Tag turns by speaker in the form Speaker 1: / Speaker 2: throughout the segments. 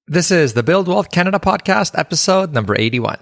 Speaker 1: This is the Build Wealth Canada podcast, episode number 81.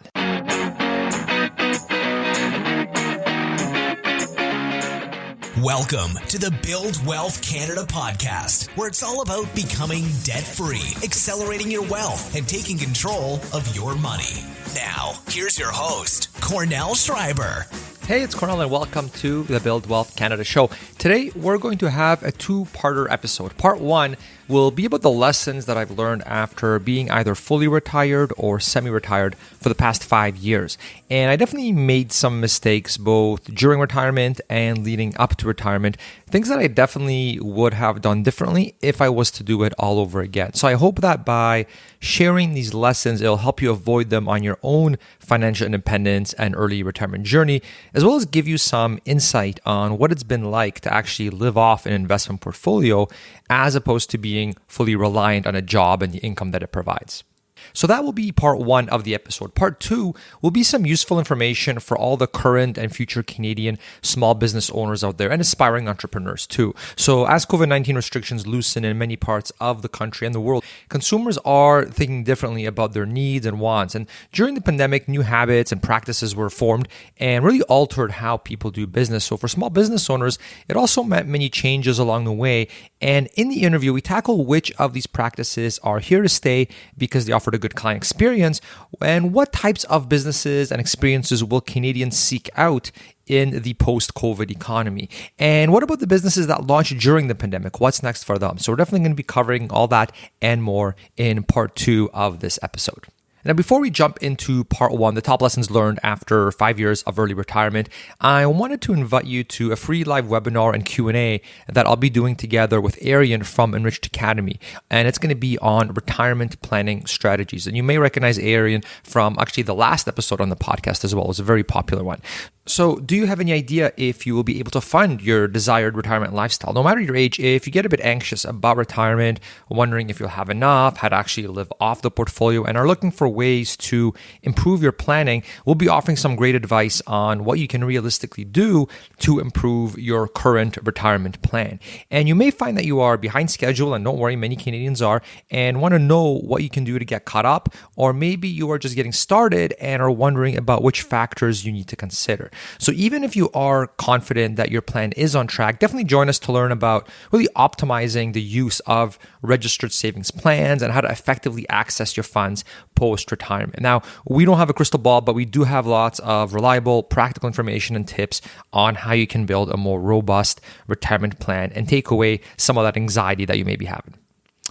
Speaker 2: Welcome to the Build Wealth Canada podcast, where it's all about becoming debt-free, accelerating your wealth, and taking control of your money. Now, here's your host, Cornell Schreiber.
Speaker 1: Hey, it's Cornell and welcome to the Build Wealth Canada show. Today, we're going to have a two-parter episode. Part one will be about the lessons that I've learned after being either fully retired or semi-retired for the past 5 years. And I definitely made some mistakes both during retirement and leading up to retirement, things that I definitely would have done differently if I was to do it all over again. So I hope that by sharing these lessons, it'll help you avoid them on your own financial independence and early retirement journey, as well as give you some insight on what it's been like to actually live off an investment portfolio as opposed to being fully reliant on a job and the income that it provides. So that will be part one of the episode. Part two will be some useful information for all the current and future Canadian small business owners out there and aspiring entrepreneurs too. So as COVID-19 restrictions loosen in many parts of the country and the world, consumers are thinking differently about their needs and wants. And during the pandemic, new habits and practices were formed and really altered how people do business. So for small business owners, it also meant many changes along the way. And in the interview, we tackle which of these practices are here to stay because they offer a good client experience, and what types of businesses and experiences will Canadians seek out in the post-COVID economy. And what about the businesses that launched during the pandemic? What's next for them? So we're definitely going to be covering all that and more in part two of this episode. Now, before we jump into part one, the top lessons learned after 5 years of early retirement, I wanted to invite you to a free live webinar and Q&A that I'll be doing together with Arian from Enriched Academy. And it's going to be on retirement planning strategies. And you may recognize Arian from actually the last episode on the podcast as well. It was a very popular one. So do you have any idea if you will be able to fund your desired retirement lifestyle? No matter your age, if you get a bit anxious about retirement, wondering if you'll have enough, how to actually live off the portfolio, and are looking for ways to improve your planning, we'll be offering some great advice on what you can realistically do to improve your current retirement plan. And you may find that you are behind schedule, and don't worry, many Canadians are, and want to know what you can do to get caught up, or maybe you are just getting started and are wondering about which factors you need to consider. So even if you are confident that your plan is on track, definitely join us to learn about really optimizing the use of registered savings plans and how to effectively access your funds post-retirement. Now, we don't have a crystal ball, but we do have lots of reliable, practical information and tips on how you can build a more robust retirement plan and take away some of that anxiety that you may be having.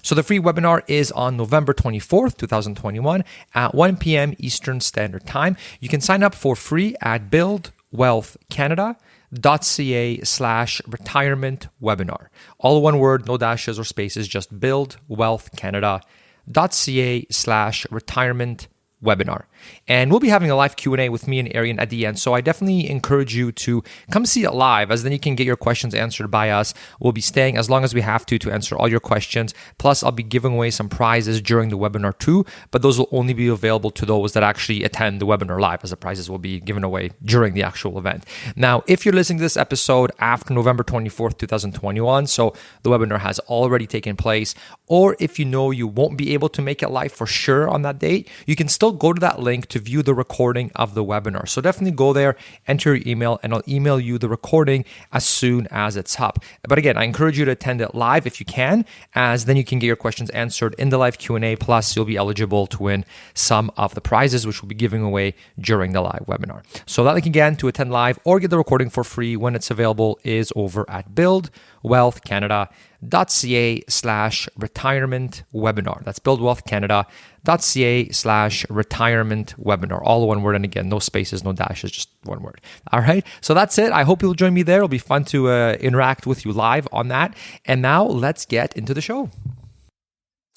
Speaker 1: So the free webinar is on November 24th, 2021 at 1 p.m. Eastern Standard Time. You can sign up for free at buildwealthcanada.ca/retirement webinar. All one word, no dashes or spaces, just buildwealthcanada.ca/retirement webinar. And we'll be having a live Q&A with me and Arian at the end. So I definitely encourage you to come see it live, as then you can get your questions answered by us. We'll be staying as long as we have to answer all your questions. Plus, I'll be giving away some prizes during the webinar too, but those will only be available to those that actually attend the webinar live, as the prizes will be given away during the actual event. Now, if you're listening to this episode after November 24th, 2021, so the webinar has already taken place, or if you know you won't be able to make it live for sure on that date, you can still go to that link to view the recording of the webinar. So definitely go there, enter your email, and I'll email you the recording as soon as it's up. But again, I encourage you to attend it live if you can, as then you can get your questions answered in the live Q&A. Plus, you'll be eligible to win some of the prizes, which we'll be giving away during the live webinar. So that link again to attend live or get the recording for free when it's available is over at buildwealthcanada.ca/retirement webinar. That's buildwealthcanada.ca/retirement webinar. All one word, and again, no spaces, no dashes, just one word. All right, so that's it. I hope you'll join me there. It'll be fun to interact with you live on that. And now let's get into the show.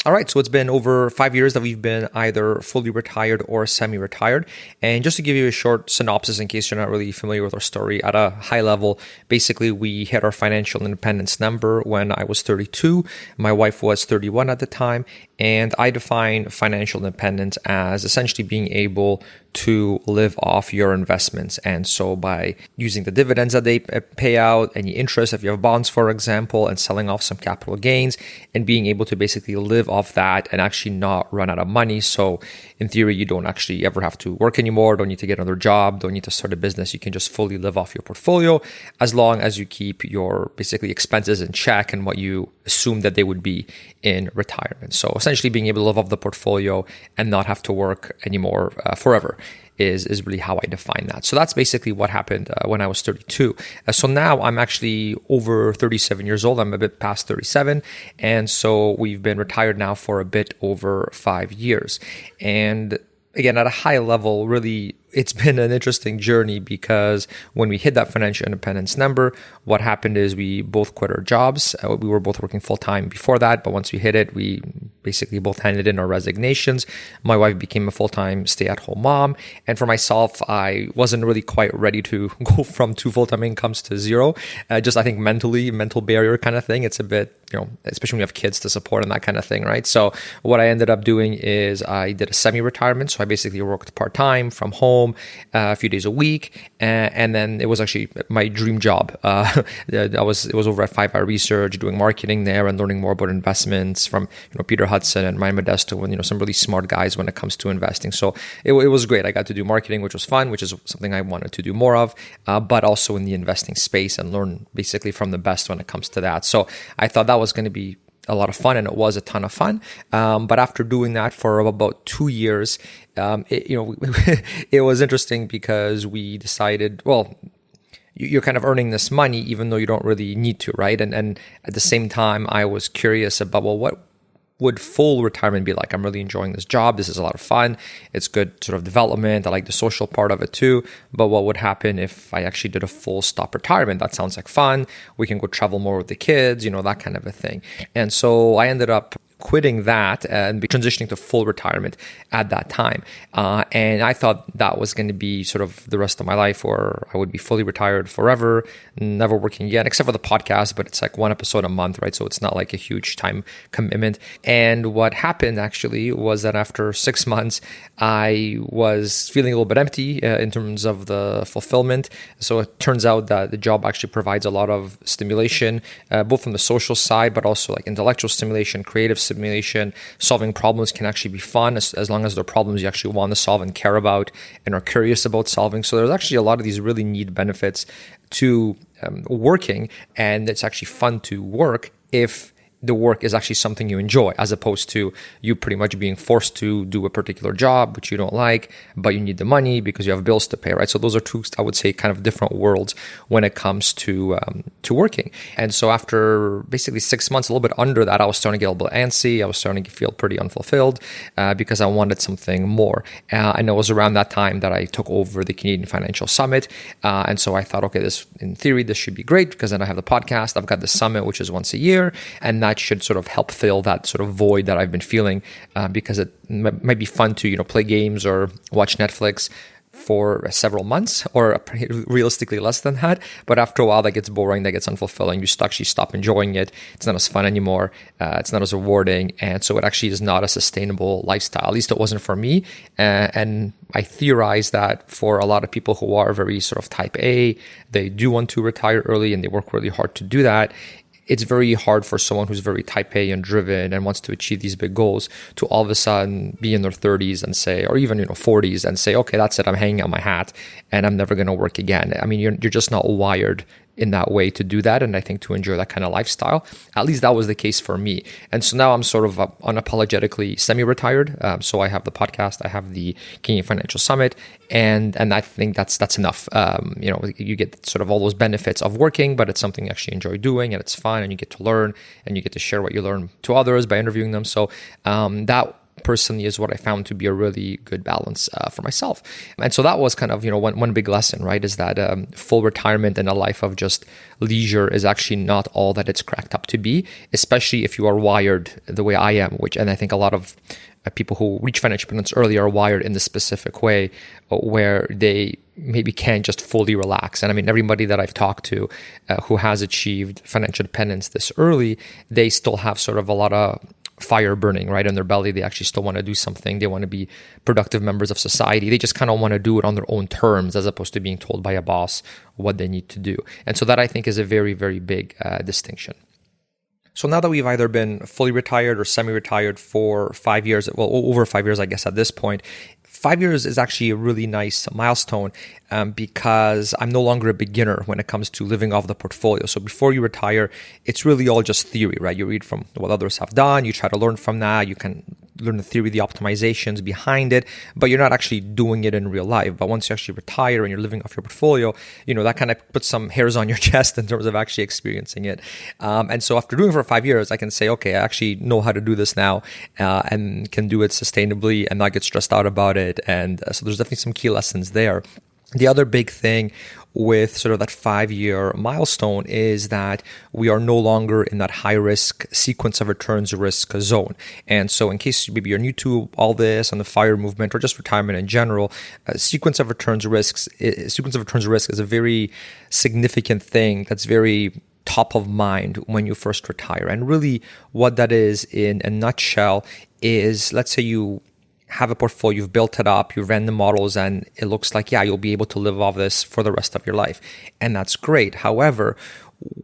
Speaker 1: All right, so it's been over 5 years that we've been either fully retired or semi-retired. And just to give you a short synopsis in case you're not really familiar with our story at a high level, basically we hit our financial independence number when I was 32. My wife was 31 at the time. And I define financial independence as essentially being able to live off your investments. And so by using the dividends that they pay out, any interest if you have bonds, for example, and selling off some capital gains and being able to basically live of that and actually not run out of money. So in theory, you don't actually ever have to work anymore, don't need to get another job, don't need to start a business. You can just fully live off your portfolio as long as you keep your basically expenses in check and what you assume that they would be in retirement. So essentially being able to live off the portfolio and not have to work anymore forever is really how I define that. So that's basically what happened when I was 32. So now I'm actually over 37 years old. I'm a bit past 37. And so we've been retired now for a bit over 5 years. And again, at a high level, really, it's been an interesting journey because when we hit that financial independence number, what happened is we both quit our jobs. We were both working full time before that, but once we hit it, we basically both handed in our resignations. My wife became a full-time stay-at-home mom. And for myself, I wasn't really quite ready to go from 2 full-time incomes to 0. Just I think mental barrier kind of thing. It's a bit, especially when you have kids to support and that kind of thing, right? So what I ended up doing is I did a semi-retirement. So I basically worked part-time from home a few days a week. And then it was actually my dream job. It was over at 5 Hour Research, doing marketing there and learning more about investments from Peter Hudson and Ryan Modesto and some really smart guys when it comes to investing. So it was great. I got to do marketing, which was fun, which is something I wanted to do more of, but also in the investing space and learn basically from the best when it comes to that. So I thought that was going to be a lot of fun, and it was a ton of fun. But after doing that for about 2 years, it was interesting because we decided, well, you're kind of earning this money even though you don't really need to, right? And at the same time, I was curious about, well, what would full retirement be like? I'm really enjoying this job. This is a lot of fun. It's good sort of development. I like the social part of it too. But what would happen if I actually did a full stop retirement? That sounds like fun. We can go travel more with the kids, that kind of a thing. And so I ended up quitting that and transitioning to full retirement at that time. And I thought that was going to be sort of the rest of my life, or I would be fully retired forever, never working again, except for the podcast, but it's like 1 episode a month, right? So it's not like a huge time commitment. And what happened actually was that after 6 months, I was feeling a little bit empty in terms of the fulfillment. So it turns out that the job actually provides a lot of stimulation, both from the social side, but also like intellectual stimulation, creative stimulation. Solving problems can actually be fun as long as they're problems you actually want to solve and care about and are curious about solving. So there's actually a lot of these really neat benefits to working, and it's actually fun to work if the work is actually something you enjoy, as opposed to you pretty much being forced to do a particular job which you don't like, but you need the money because you have bills to pay, right? So those are two, I would say, kind of different worlds when it comes to working. And so after basically 6 months, a little bit under that, I was starting to get a little bit antsy. I was starting to feel pretty unfulfilled because I wanted something more. And it was around that time that I took over the Canadian Financial Summit. And so I thought, okay, in theory, this should be great because then I have the podcast. I've got the summit, which is once a year, and that should sort of help fill that sort of void that I've been feeling because it might be fun to play games or watch Netflix for several months, or realistically less than that. But after a while, that gets boring, that gets unfulfilling. You actually stop enjoying it. It's not as fun anymore. It's not as rewarding. And so it actually is not a sustainable lifestyle. At least it wasn't for me. And I theorize that for a lot of people who are very sort of type A, they do want to retire early and they work really hard to do that. It's very hard for someone who's very type A and driven and wants to achieve these big goals to all of a sudden be in their 30s and say, or even 40s and say, okay, that's it, I'm hanging out my hat and I'm never going to work again. I mean, you're just not wired in that way to do that, and I think to enjoy that kind of lifestyle. At least that was the case for me. And so now I'm sort of unapologetically semi-retired. So I have the podcast, I have the Canadian Financial Summit, and I think that's enough. You get sort of all those benefits of working, but it's something you actually enjoy doing, and it's fun, and you get to learn, and you get to share what you learn to others by interviewing them. So that personally is what I found to be a really good balance for myself. And so that was kind of, one big lesson, right? Is that full retirement and a life of just leisure is actually not all that it's cracked up to be, especially if you are wired the way I am, and I think a lot of people who reach financial independence early are wired in this specific way where they maybe can't just fully relax. And I mean, everybody that I've talked to who has achieved financial independence this early, they still have sort of a lot of fire burning right in their belly. They actually still want to do something. They want to be productive members of society. They just kind of want to do it on their own terms as opposed to being told by a boss what they need to do. And so that I think is a very, very big distinction. So now that we've either been fully retired or semi-retired for 5 years, well, over 5 years, I guess, at this point, 5 years is actually a really nice milestone because I'm no longer a beginner when it comes to living off the portfolio. So before you retire, it's really all just theory, right? You read from what others have done, you try to learn from that, you can learn the theory, the optimizations behind it, but you're not actually doing it in real life. But once you actually retire and you're living off your portfolio, that kind of puts some hairs on your chest in terms of actually experiencing it. And so after doing it for 5 years, I can say, okay, I actually know how to do this now and can do it sustainably and not get stressed out about it. And so there's definitely some key lessons there. The other big thing with sort of that 5-year milestone is that we are no longer in that high risk sequence of returns risk zone. And so in case maybe you're new to all this and the FIRE movement or just retirement in general, sequence of returns risk is a very significant thing that's very top of mind when you first retire. And really what that is in a nutshell is, let's say you have a portfolio, you've built it up, you've ran the models, and it looks like, you'll be able to live off this for the rest of your life. And that's great. However,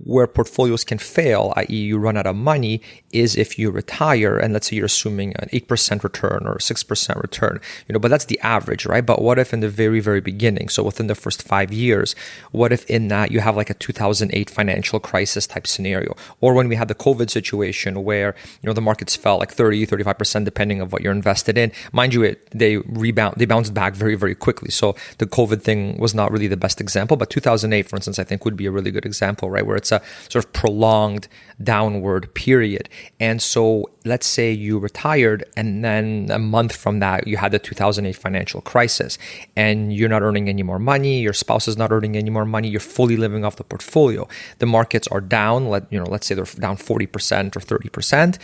Speaker 1: where portfolios can fail, i.e. you run out of money, is if you retire and let's say you're assuming an 8% return or 6% return, but that's the average, right? But what if in the very, very beginning, so within the first 5 years, what if in that you have like a 2008 financial crisis type scenario? Or when we had the COVID situation where, the markets fell like 30, 35% depending on what you're invested in. Mind you, they bounced back very, very quickly. So the COVID thing was not really the best example, but 2008, for instance, I think would be a really good example, right? Where it's a sort of prolonged downward period. And so let's say you retired and then a month from that, you had the 2008 financial crisis and you're not earning any more money. Your spouse is not earning any more money. You're fully living off the portfolio. The markets are down, let's say they're down 40% or 30%.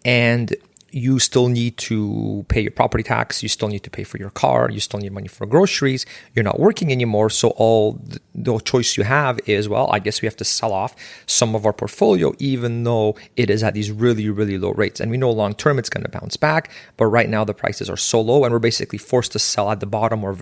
Speaker 1: And you still need to pay your property tax, you still need to pay for your car, you still need money for groceries, you're not working anymore, so all the choice you have is, well, I guess we have to sell off some of our portfolio even though it is at these really, really low rates. And we know long term it's going to bounce back, but right now the prices are so low and we're basically forced to sell at the bottom or,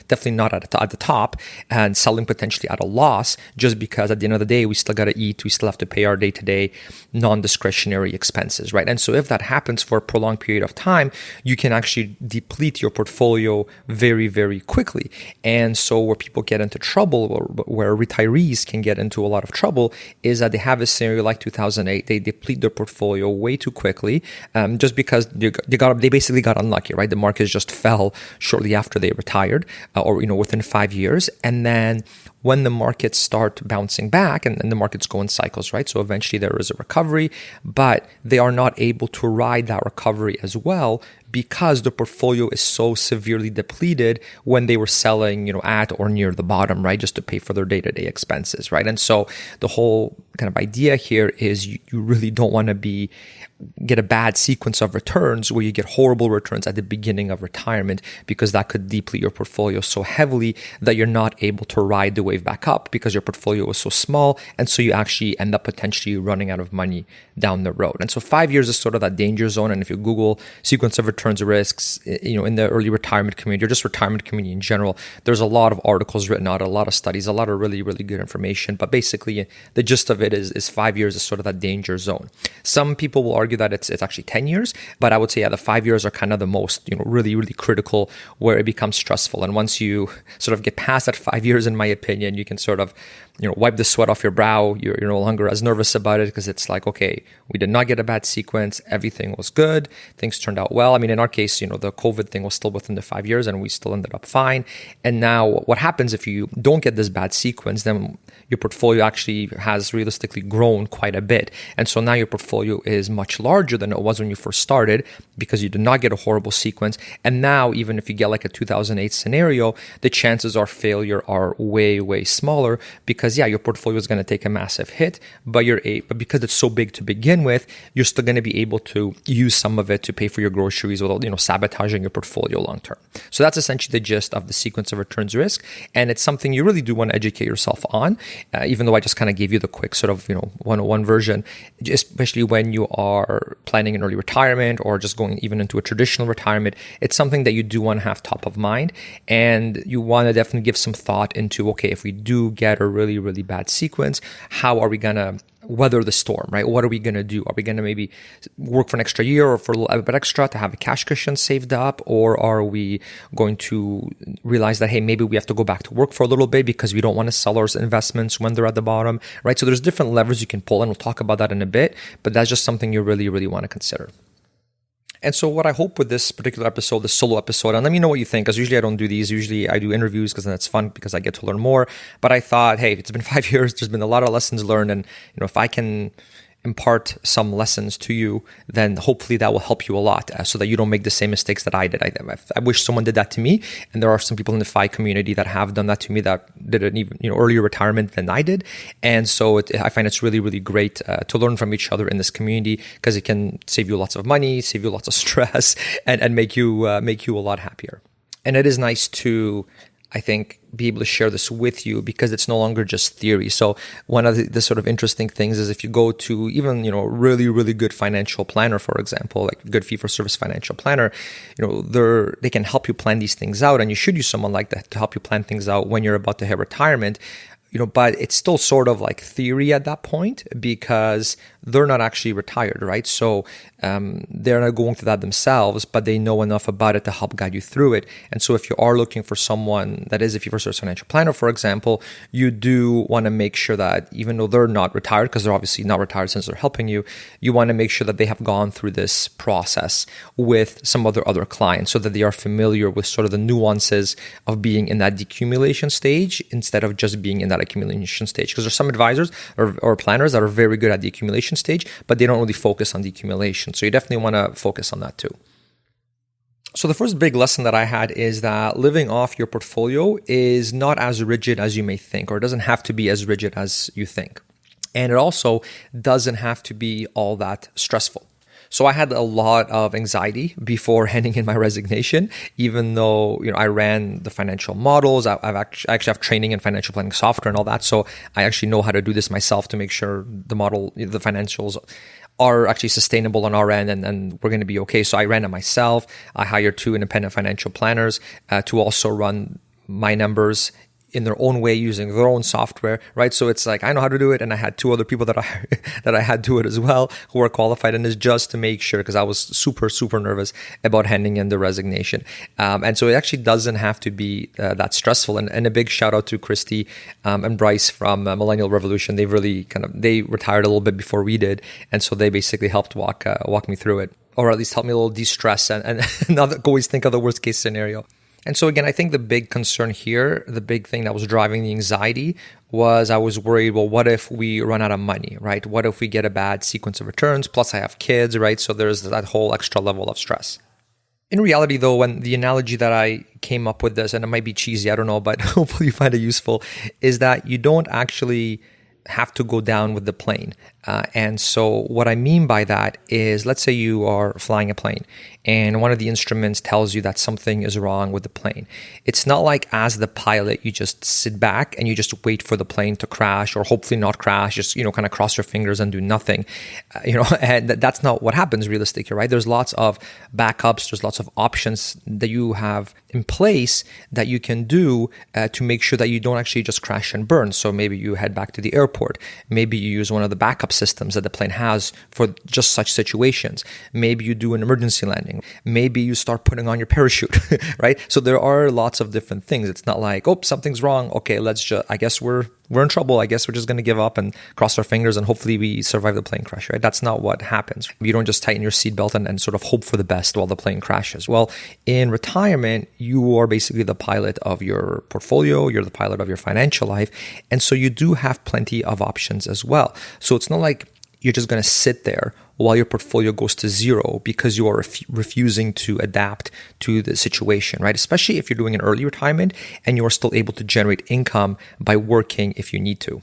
Speaker 1: definitely not at the top and selling potentially at a loss just because at the end of the day, we still got to eat, we still have to pay our day-to-day non-discretionary expenses, right? And so if that happens for a prolonged period of time, you can actually deplete your portfolio very, very quickly. And so where people get into trouble, or where retirees can get into a lot of trouble, is that they have a scenario like 2008. They deplete their portfolio way too quickly, just because they basically got unlucky, right? The markets just fell shortly after they retired, or within 5 years, and then when the markets start bouncing back, and the markets go in cycles, right? So eventually there is a recovery, but they are not able to ride that recovery as well because the portfolio is so severely depleted when they were selling, at or near the bottom, right? Just to pay for their day-to-day expenses, right? And so the whole kind of idea here is you really don't want to get a bad sequence of returns where you get horrible returns at the beginning of retirement, because that could deplete your portfolio so heavily that you're not able to ride the wave back up because your portfolio was so small. And so you actually end up potentially running out of money down the road. And so 5 years is sort of that danger zone. And if you Google sequence of returns risks, in the early retirement community or just retirement community in general, there's a lot of articles written out, a lot of studies, a lot of really, really good information. But basically the gist of it is 5 years is sort of that danger zone. Some people will argue that it's actually 10 years, but I would say the 5 years are kind of the most, really, really critical, where it becomes stressful. And once you sort of get past that 5 years, in my opinion, you can sort of, wipe the sweat off your brow. You're no longer as nervous about it because it's like, okay, we did not get a bad sequence. Everything was good. Things turned out well. I mean, in our case, the COVID thing was still within the 5 years and we still ended up fine. And now what happens if you don't get this bad sequence, then your portfolio actually has realistically grown quite a bit. And so now your portfolio is much larger than it was when you first started because you did not get a horrible sequence. And now, even if you get like a 2008 scenario, the chances of failure are way, way smaller because your portfolio is going to take a massive hit, but because it's so big to begin with, you're still going to be able to use some of it to pay for your groceries without, sabotaging your portfolio long term. So that's essentially the gist of the sequence of returns risk, and it's something you really do want to educate yourself on. Even though I just kind of gave you the quick sort of 101 version, especially when you are planning an early retirement or just going even into a traditional retirement, it's something that you do want to have top of mind, and you want to definitely give some thought into, okay, if we do get a really really, really bad sequence, how are we going to weather the storm, right? What are we going to do? Are we going to maybe work for an extra year or for a little bit extra to have a cash cushion saved up? Or are we going to realize that, hey, maybe we have to go back to work for a little bit because we don't want to sell our investments when they're at the bottom, right? So there's different levers you can pull, and we'll talk about that in a bit, but that's just something you really, really want to consider. And so what I hope with this particular episode, the solo episode, and let me know what you think, because usually I don't do these. Usually I do interviews because then it's fun because I get to learn more. But I thought, hey, it's been 5 years. There's been a lot of lessons learned. And if I can impart some lessons to you, then hopefully that will help you a lot so that you don't make the same mistakes that I did. I wish someone did that to me. And there are some people in the FI community that have done that to me that did an even earlier retirement than I did. And so I find it's really, really great to learn from each other in this community because it can save you lots of money, save you lots of stress, and make you a lot happier. And it is nice to, I think, be able to share this with you because it's no longer just theory. So one of the sort of interesting things is if you go to even, really, really good financial planner, for example, like good fee-for-service financial planner, they can help you plan these things out, and you should use someone like that to help you plan things out when you're about to hit retirement. But it's still sort of like theory at that point because they're not actually retired, right? So they're not going through that themselves, but they know enough about it to help guide you through it. And so if you are looking for someone that is a fee-for-service financial planner, for example, you do want to make sure that even though they're not retired, because they're obviously not retired since they're helping you, you want to make sure that they have gone through this process with some other clients so that they are familiar with sort of the nuances of being in that decumulation stage instead of just being in that accumulation stage. Because there's some advisors or planners that are very good at the accumulation stage, but they don't really focus on the accumulation. So you definitely want to focus on that too. So the first big lesson that I had is that living off your portfolio is not as rigid as you may think, or it doesn't have to be as rigid as you think. And it also doesn't have to be all that stressful. So I had a lot of anxiety before handing in my resignation, even though I ran the financial models. I actually have training in financial planning software and all that. So I actually know how to do this myself to make sure the financials are actually sustainable on our end and we're going to be okay. So I ran it myself. I hired 2 independent financial planners to also run my numbers in their own way using their own software, right? So it's like, I know how to do it. And I had 2 other people that I had do it as well who are qualified. And it's just to make sure, because I was super, super nervous about handing in the resignation. And so it actually doesn't have to be that stressful. And a big shout out to Christy and Bryce from Millennial Revolution. They really they retired a little bit before we did. And so they basically helped walk me through it, or at least help me a little de-stress and not always think of the worst case scenario. And so again, I think the big concern here, the big thing that was driving the anxiety was I was worried, well, what if we run out of money, right? What if we get a bad sequence of returns? Plus I have kids, right? So there's that whole extra level of stress. In reality though, when the analogy that I came up with this, and it might be cheesy, I don't know, but hopefully you find it useful, is that you don't actually have to go down with the plane. And so what I mean by that is, let's say you are flying a plane and one of the instruments tells you that something is wrong with the plane. It's not like as the pilot, you just sit back and you just wait for the plane to crash or hopefully not crash, just, kind of cross your fingers and do nothing, and that's not what happens realistically, right? There's lots of backups, there's lots of options that you have in place that you can do to make sure that you don't actually just crash and burn. So maybe you head back to the airport. Maybe you use one of the backup systems that the plane has for just such situations. Maybe you do an emergency landing. Maybe you start putting on your parachute, right? So there are lots of different things. It's not like, oh, something's wrong. Okay, I guess we're in trouble. I guess we're just going to give up and cross our fingers and hopefully we survive the plane crash, right? That's not what happens. You don't just tighten your seatbelt and sort of hope for the best while the plane crashes. Well, in retirement, you are basically the pilot of your portfolio. You're the pilot of your financial life. And so you do have plenty of options as well. So it's not like you're just going to sit there while your portfolio goes to zero because you are refusing to adapt to the situation, right? Especially if you're doing an early retirement and you are still able to generate income by working if you need to.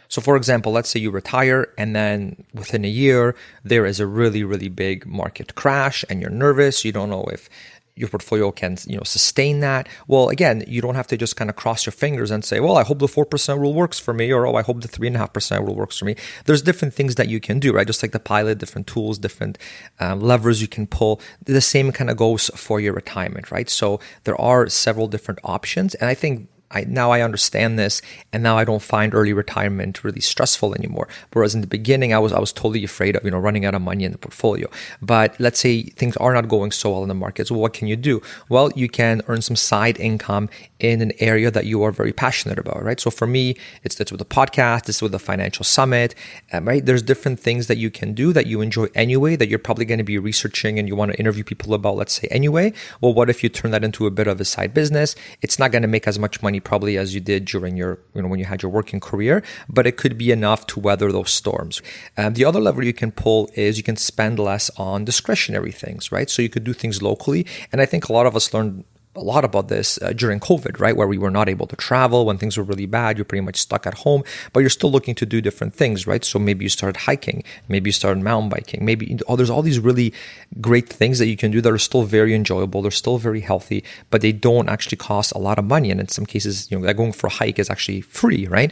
Speaker 1: So for example, let's say you retire and then within a year, there is a really, really big market crash and you're nervous. You don't know if your portfolio can, sustain that. Well, again, you don't have to just kind of cross your fingers and say, well, I hope the 4% rule works for me, or, oh, I hope the 3.5% rule works for me. There's different things that you can do, right? Just like the pilot, different tools, different levers you can pull. The same kind of goes for your retirement, right? So there are several different options. And I think now I understand this, and now I don't find early retirement really stressful anymore. Whereas in the beginning, I was totally afraid of, running out of money in the portfolio. But let's say things are not going so well in the markets. Well, what can you do? Well, you can earn some side income in an area that you are very passionate about, right? So for me, it's with the podcast, it's with the financial summit, right? There's different things that you can do that you enjoy anyway, that you're probably going to be researching and you want to interview people about, let's say, anyway. Well, what if you turn that into a bit of a side business? It's not going to make as much money probably as you did during your, when you had your working career, but it could be enough to weather those storms. The other lever you can pull is you can spend less on discretionary things, right? So you could do things locally. And I think a lot of us learned a lot about this during COVID, right? Where we were not able to travel when things were really bad. You're pretty much stuck at home, but you're still looking to do different things, right? So maybe you started hiking, maybe you started mountain biking, maybe there's all these really great things that you can do that are still very enjoyable. They're still very healthy, but they don't actually cost a lot of money. And in some cases, going for a hike is actually free, right?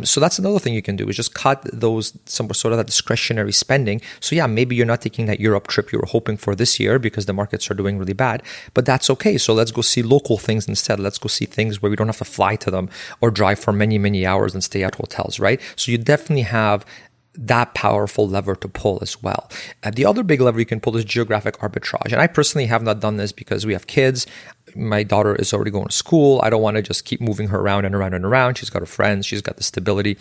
Speaker 1: So that's another thing you can do is just cut some sort of that discretionary spending. So yeah, maybe you're not taking that Europe trip you were hoping for this year because the markets are doing really bad, but that's okay. So let's go see local things instead. Let's go see things where we don't have to fly to them or drive for many, many hours and stay at hotels, right? So you definitely have that powerful lever to pull as well. The other big lever you can pull is geographic arbitrage. And I personally have not done this because we have kids. My daughter is already going to school. I don't want to just keep moving her around and around and around. She's got her friends. She's got the stability.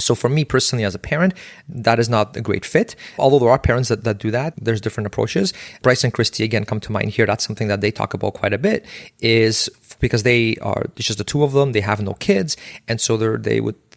Speaker 1: So for me personally as a parent, that is not a great fit. Although there are parents that do that, there's different approaches. Bryce and Christy, again, come to mind here. That's something that they talk about quite a bit, is because it's just the two of them. They have no kids. And so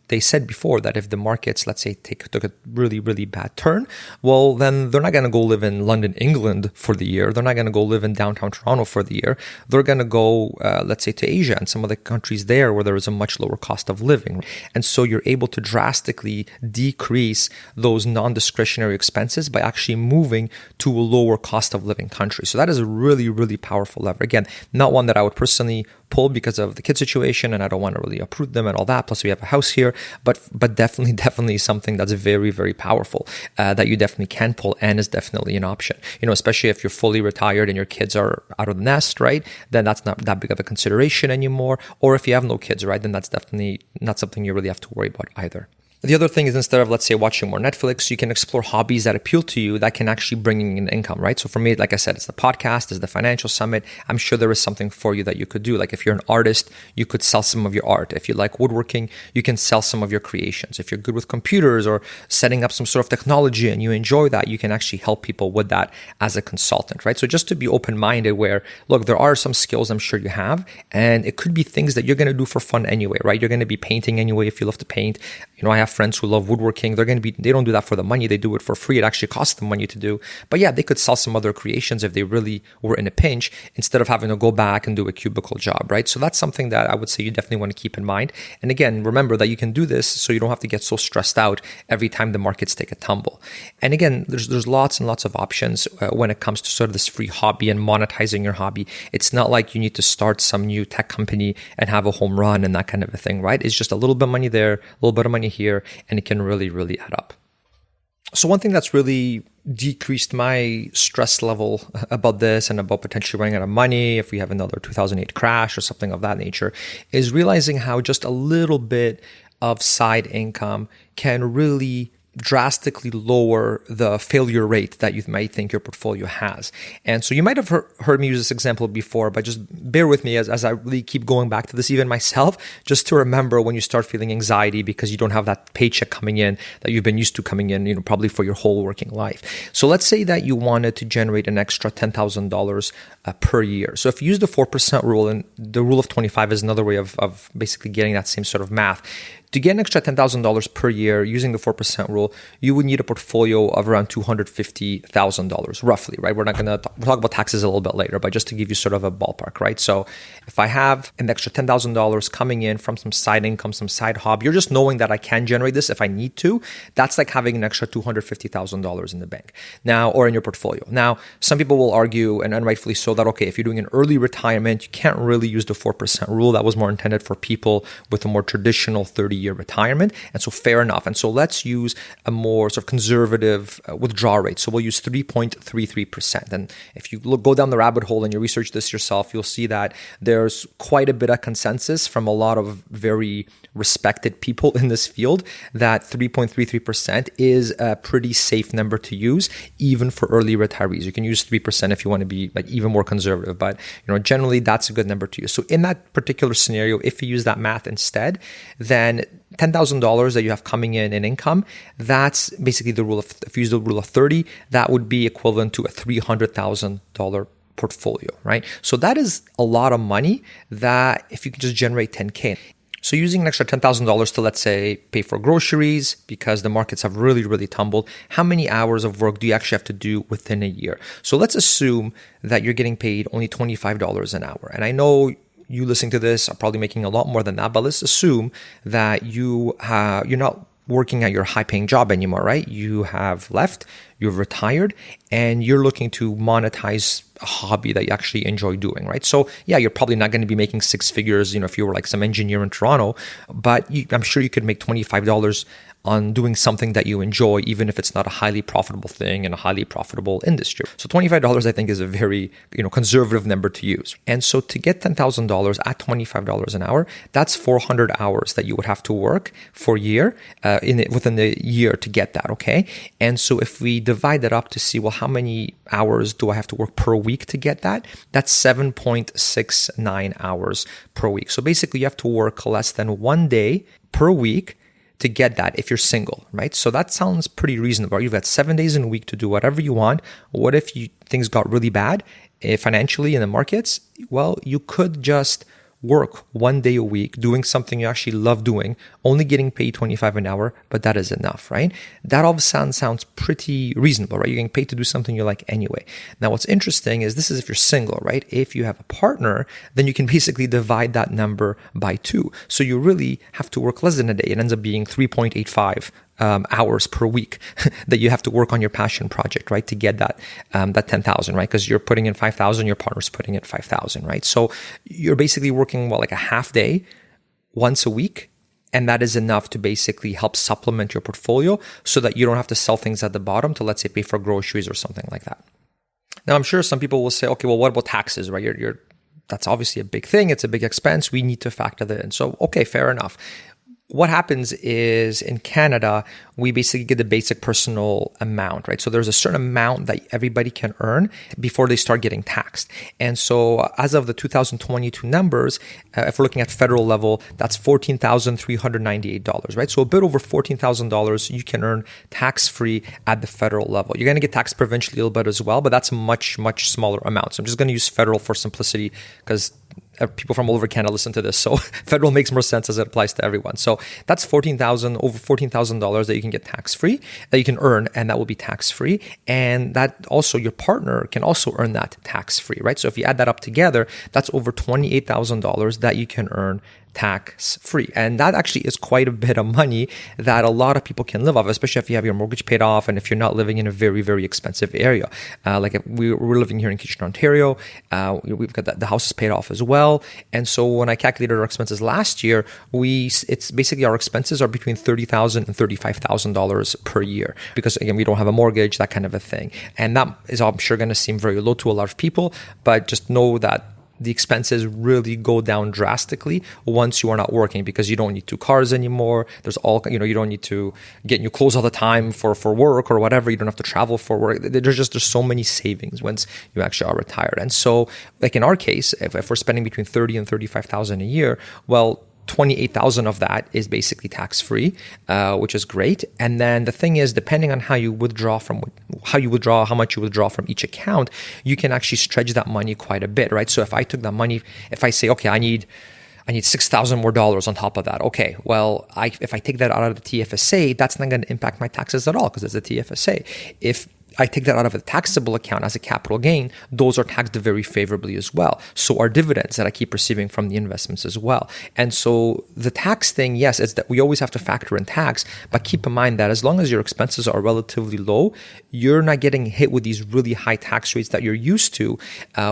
Speaker 1: they said before that if the markets, let's say, took a really, really bad turn, well, then they're not going to go live in London, England for the year. They're not going to go live in downtown Toronto for the year. They're going to go, let's say, to Asia and some of the countries there where there is a much lower cost of living. And so you're able to drastically decrease those non-discretionary expenses by actually moving to a lower cost of living country. So that is a really, really powerful lever. Again, not one that I would personally pull because of the kid situation, and I don't want to really uproot them and all that. Plus, we have a house here, but definitely something that's very, very powerful that you definitely can pull and is definitely an option. Especially if you're fully retired and your kids are out of the nest, right? Then that's not that big of a consideration anymore. Or if you have no kids, right? Then that's definitely not something you really have to worry about either. The other thing is, instead of, let's say, watching more Netflix, you can explore hobbies that appeal to you that can actually bring in an income, right? So for me, like I said, it's the podcast, it's the financial summit. I'm sure there is something for you that you could do. Like if you're an artist, you could sell some of your art. If you like woodworking, you can sell some of your creations. If you're good with computers or setting up some sort of technology and you enjoy that, you can actually help people with that as a consultant, right? So just to be open-minded where, look, there are some skills I'm sure you have, and it could be things that you're going to do for fun anyway, right? You're going to be painting anyway if you love to paint. I have friends who love woodworking. They don't do that for the money. They do it for free. It actually costs them money to do. But yeah, they could sell some other creations if they really were in a pinch instead of having to go back and do a cubicle job, right? So that's something that I would say you definitely want to keep in mind. And again, remember that you can do this so you don't have to get so stressed out every time the markets take a tumble. And again, there's lots and lots of options when it comes to sort of this free hobby and monetizing your hobby. It's not like you need to start some new tech company and have a home run and that kind of a thing, right? It's just a little bit of money there, a little bit of money here, and it can really, really add up. So one thing that's really decreased my stress level about this and about potentially running out of money if we have another 2008 crash or something of that nature is realizing how just a little bit of side income can really drastically lower the failure rate that you might think your portfolio has. And so you might have heard me use this example before, but just bear with me as I really keep going back to this even myself, just to remember when you start feeling anxiety because you don't have that paycheck coming in that you've been used to coming in, probably for your whole working life. So let's say that you wanted to generate an extra $10,000 per year. So if you use the 4% rule, and the rule of 25 is another way of basically getting that same sort of math. To get an extra $10,000 per year using the 4% rule, you would need a portfolio of around $250,000 roughly, right? We'll talk about taxes a little bit later, but just to give you sort of a ballpark, right? So if I have an extra $10,000 coming in from some side income, some side hobby, you're just knowing that I can generate this if I need to. That's like having an extra $250,000 in the bank now, or in your portfolio. Now, some people will argue, and rightfully so, that, okay, if you're doing an early retirement, you can't really use the 4% rule. That was more intended for people with a more traditional 30 30-year retirement. And so fair enough. And so let's use a more sort of conservative withdrawal rate. So we'll use 3.33%. And if you go down the rabbit hole and you research this yourself, you'll see that there's quite a bit of consensus from a lot of very respected people in this field that 3.33% is a pretty safe number to use, even for early retirees. You can use 3% if you want to be like even more conservative, but generally that's a good number to use. So in that particular scenario, if you use that math instead, then $10,000 that you have coming in income, that's basically the rule of, if you use the rule of 30, that would be equivalent to a $300,000 portfolio, right? So that is a lot of money that if you can just generate 10K. So using an extra $10,000 to, let's say, pay for groceries because the markets have really, really tumbled, how many hours of work do you actually have to do within a year? So let's assume that you're getting paid only $25 an hour. And I know you listening to this are probably making a lot more than that, but let's assume that you're not working at your high-paying job anymore, right? You have left, you've retired, and you're looking to monetize a hobby that you actually enjoy doing, right? So yeah, you're probably not going to be making six figures, if you were like some engineer in Toronto, but I'm sure you could make $25 on doing something that you enjoy, even if it's not a highly profitable thing in a highly profitable industry. So $25, I think, is a very conservative number to use. And so to get $10,000 at $25 an hour, that's 400 hours that you would have to work for a year, within the year to get that, okay? And so if we divide that up to see, well, how many hours do I have to work per week to get that? That's 7.69 hours per week. So basically you have to work less than 1 day per week to get that if you're single, right? So that sounds pretty reasonable. You've got 7 days in a week to do whatever you want. What if things got really bad financially in the markets? Well, you could just work 1 day a week doing something you actually love doing, only getting paid $25 an hour, but that is enough, right? That all of a sudden sounds pretty reasonable, right? You're getting paid to do something you like anyway. Now, what's interesting is this is if you're single, right? If you have a partner, then you can basically divide that number by 2. So you really have to work less than a day. It ends up being 3.85 hours per week that you have to work on your passion project, right? To get that 10,000, right? Because you're putting in 5,000, your partner's putting in 5,000, right? So you're basically working like a half day once a week. And that is enough to basically help supplement your portfolio so that you don't have to sell things at the bottom to, let's say, pay for groceries or something like that. Now, I'm sure some people will say, okay, well, what about taxes, right? That's obviously a big thing. It's a big expense. We need to factor that in. So, okay, fair enough. What happens is in Canada, we basically get the basic personal amount, right? So there's a certain amount that everybody can earn before they start getting taxed. And so as of the 2022 numbers, if we're looking at federal level, that's $14,398, right? So a bit over $14,000 you can earn tax-free at the federal level. You're going to get taxed provincially a little bit as well, but that's a much, much smaller amount. So I'm just going to use federal for simplicity because people from all over Canada listen to this. So federal makes more sense as it applies to everyone. So that's over $14,000 that you can get tax-free, that you can earn, and that will be tax-free. And that also, your partner can also earn that tax-free, right? So if you add that up together, that's over $28,000 that you can earn tax-free. And that actually is quite a bit of money that a lot of people can live off, especially if you have your mortgage paid off and if you're not living in a very, very expensive area. Like if we're living here in Kitchener, Ontario. We've got the house is paid off as well. And so when I calculated our expenses last year, it's basically our expenses are between $30,000 and $35,000 per year because, again, we don't have a mortgage, that kind of a thing. And that is, I'm sure, going to seem very low to a lot of people, but just know that the expenses really go down drastically once you are not working because you don't need 2 cars anymore. There's you don't need to get new clothes all the time for work or whatever. You don't have to travel for work. There's so many savings once you actually are retired. And so, like in our case, if we're spending between $30,000 and $35,000 a year, well, $28,000 of that is basically tax-free, which is great. And then the thing is, depending on how much you withdraw from each account, you can actually stretch that money quite a bit, right? So if I took that money, if I say, okay, I need $6,000 more on top of that. Okay, well, if I take that out of the TFSA, that's not going to impact my taxes at all because it's a TFSA. I take that out of a taxable account as a capital gain, those are taxed very favorably as well. So are dividends that I keep receiving from the investments as well. And so the tax thing, yes, it's that we always have to factor in tax, but keep in mind that as long as your expenses are relatively low, you're not getting hit with these really high tax rates that you're used to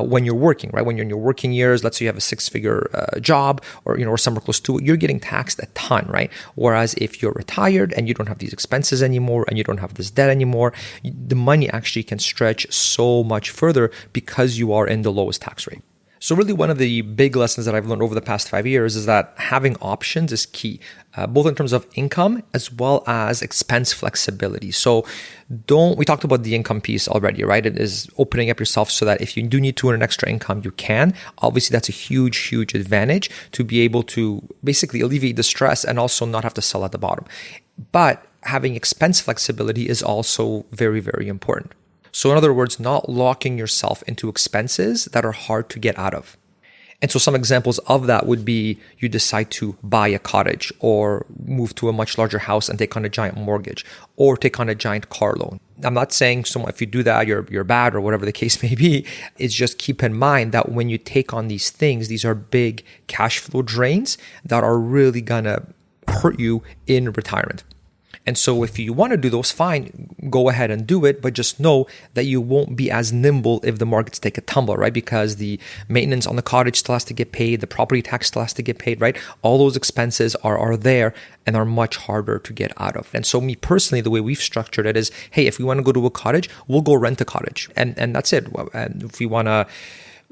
Speaker 1: when you're working, right? When you're in your working years, let's say you have a six-figure job or somewhere close to it, you're getting taxed a ton, right? Whereas if you're retired and you don't have these expenses anymore and you don't have this debt anymore, the money actually can stretch so much further because you are in the lowest tax rate. So really one of the big lessons that I've learned over the past 5 years is that having options is key, both in terms of income as well as expense flexibility. So we talked about the income piece already, right? It is opening up yourself so that if you do need to earn an extra income, you can. Obviously, that's a huge, huge advantage to be able to basically alleviate the stress and also not have to sell at the bottom. But having expense flexibility is also very, very important. So in other words, not locking yourself into expenses that are hard to get out of. And so some examples of that would be you decide to buy a cottage or move to a much larger house and take on a giant mortgage or take on a giant car loan. I'm not saying so if you do that, you're bad or whatever the case may be. It's just keep in mind that when you take on these things, these are big cash flow drains that are really gonna hurt you in retirement. And so if you want to do those, fine, go ahead and do it, but just know that you won't be as nimble if the markets take a tumble, right? Because the maintenance on the cottage still has to get paid, the property tax still has to get paid, right? All those expenses are there and are much harder to get out of. And so me personally, the way we've structured it is, hey, if we want to go to a cottage, we'll go rent a cottage. And that's it. And if we want to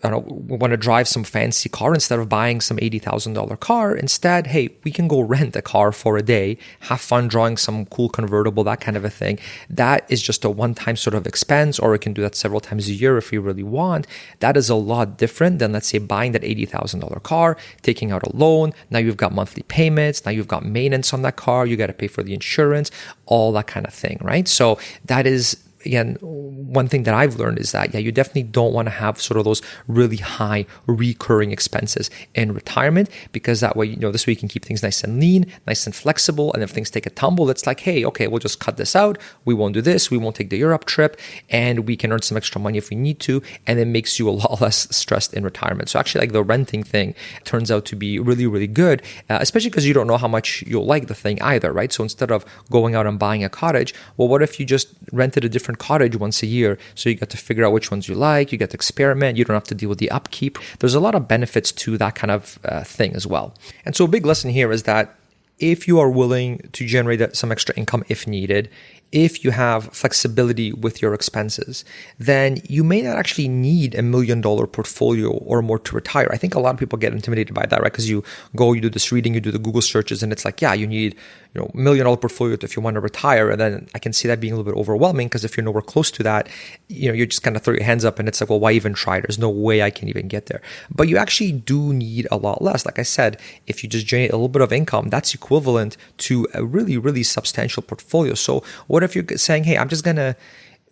Speaker 1: we want to drive some fancy car instead of buying some $80,000 car. Instead, hey, we can go rent a car for a day, have fun drawing some cool convertible, that kind of a thing. That is just a one-time sort of expense, or we can do that several times a year if we really want. That is a lot different than, let's say, buying that $80,000 car, taking out a loan. Now you've got monthly payments. Now you've got maintenance on that car. You got to pay for the insurance, all that kind of thing, right? So that is, again, one thing that I've learned is that, you definitely don't want to have sort of those really high recurring expenses in retirement, because that way, this way you can keep things nice and lean, nice and flexible. And if things take a tumble, it's like, hey, okay, we'll just cut this out. We won't do this. We won't take the Europe trip, and we can earn some extra money if we need to. And it makes you a lot less stressed in retirement. So actually, like, the renting thing turns out to be really, really good, especially because you don't know how much you'll like the thing either, right? So instead of going out and buying a cottage, well, what if you just rented a different cottage once a year, so you get to figure out which ones you like, you get to experiment, you don't have to deal with the upkeep. There's a lot of benefits to that kind of thing as well. And so a big lesson here is that if you are willing to generate some extra income if needed, if you have flexibility with your expenses, then you may not actually need $1 million portfolio or more to retire. I think a lot of people get intimidated by that, right? Because you do this reading, you do the Google searches, and it's like, you need $1 million portfolio if you want to retire. And then I can see that being a little bit overwhelming, because if you're nowhere close to that, you just kind of throw your hands up and it's like, well, why even try? There's no way I can even get there. But you actually do need a lot less. Like I said, if you just generate a little bit of income, that's equivalent to a really, really substantial portfolio. So what if you're saying, hey, I'm just going to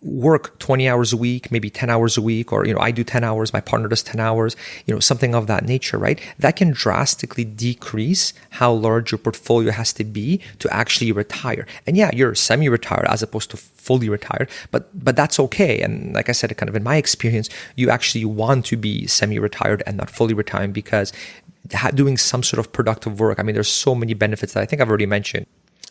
Speaker 1: work 20 hours a week, maybe 10 hours a week, or, I do 10 hours, my partner does 10 hours, something of that nature, right? That can drastically decrease how large your portfolio has to be to actually retire. And you're semi-retired as opposed to fully retired, but that's okay. And like I said, kind of in my experience, you actually want to be semi-retired and not fully retired, because doing some sort of productive work, there's so many benefits that I think I've already mentioned.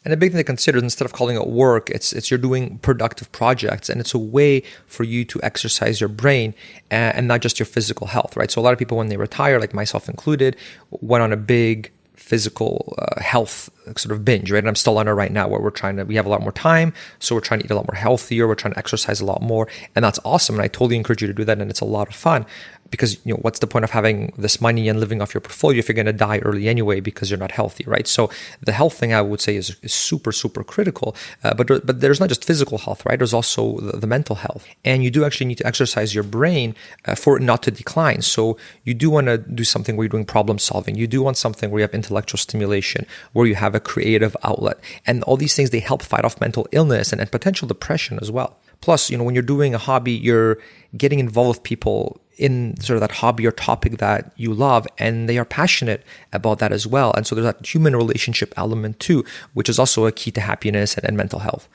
Speaker 1: And a big thing to consider is, instead of calling it work, it's you're doing productive projects, and it's a way for you to exercise your brain and not just your physical health, right? So a lot of people, when they retire, like myself included, went on a big physical health sort of binge, right? And I'm still on it right now, where we have a lot more time, so we're trying to eat a lot more healthier, we're trying to exercise a lot more, and that's awesome. And I totally encourage you to do that, and it's a lot of fun. Because, what's the point of having this money and living off your portfolio if you're going to die early anyway because you're not healthy, right? So the health thing, I would say, is super, super critical. But there's not just physical health, right? There's also the mental health. And you do actually need to exercise your brain for it not to decline. So you do want to do something where you're doing problem solving. You do want something where you have intellectual stimulation, where you have a creative outlet. And all these things, they help fight off mental illness and potential depression as well. Plus, when you're doing a hobby, you're getting involved with people in sort of that hobby or topic that you love, and they are passionate about that as well. And so there's that human relationship element too, which is also a key to happiness and mental health.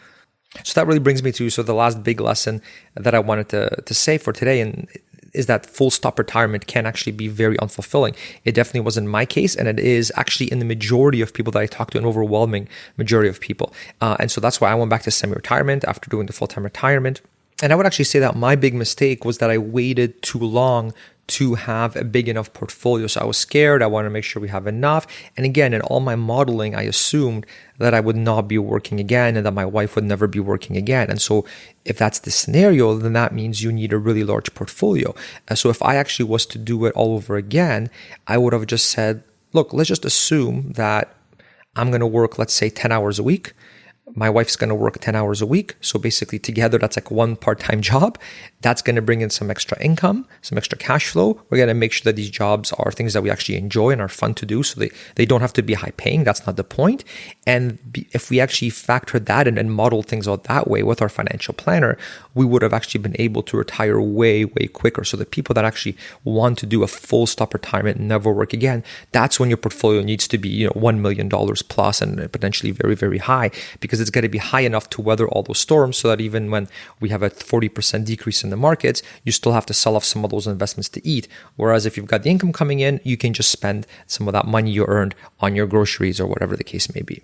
Speaker 1: So that really brings me to the last big lesson that I wanted to say for today, and is that full stop retirement can actually be very unfulfilling. It definitely was in my case, and it is actually in the majority of people that I talk to, an overwhelming majority of people. And so that's why I went back to semi-retirement after doing the full-time retirement. And I would actually say that my big mistake was that I waited too long to have a big enough portfolio. So I was scared. I wanted to make sure we have enough. And again, in all my modeling, I assumed that I would not be working again and that my wife would never be working again. And so if that's the scenario, then that means you need a really large portfolio. So if I actually was to do it all over again, I would have just said, look, let's just assume that I'm going to work, let's say 10 hours a week. My wife's going to work 10 hours a week. So basically together, that's like one part-time job. That's going to bring in some extra income, some extra cash flow. We're going to make sure that these jobs are things that we actually enjoy and are fun to do. So they don't have to be high paying. That's not the point. And if we actually factor that in and model things out that way with our financial planner, we would have actually been able to retire way, way quicker. So the people that actually want to do a full stop retirement and never work again, that's when your portfolio needs to be, $1 million plus and potentially very, very high, because it's got to be high enough to weather all those storms so that even when we have a 40% decrease in the markets, you still have to sell off some of those investments to eat. Whereas if you've got the income coming in, you can just spend some of that money you earned on your groceries or whatever the case may be.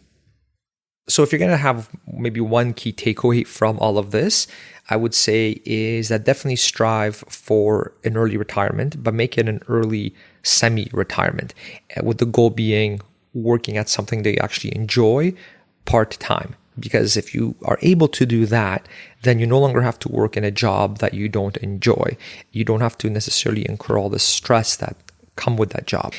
Speaker 1: So if you're going to have maybe one key takeaway from all of this, I would say is that definitely strive for an early retirement, but make it an early semi-retirement, with the goal being working at something that you actually enjoy part-time. Because if you are able to do that, then you no longer have to work in a job that you don't enjoy. You don't have to necessarily incur all the stress that come with that job.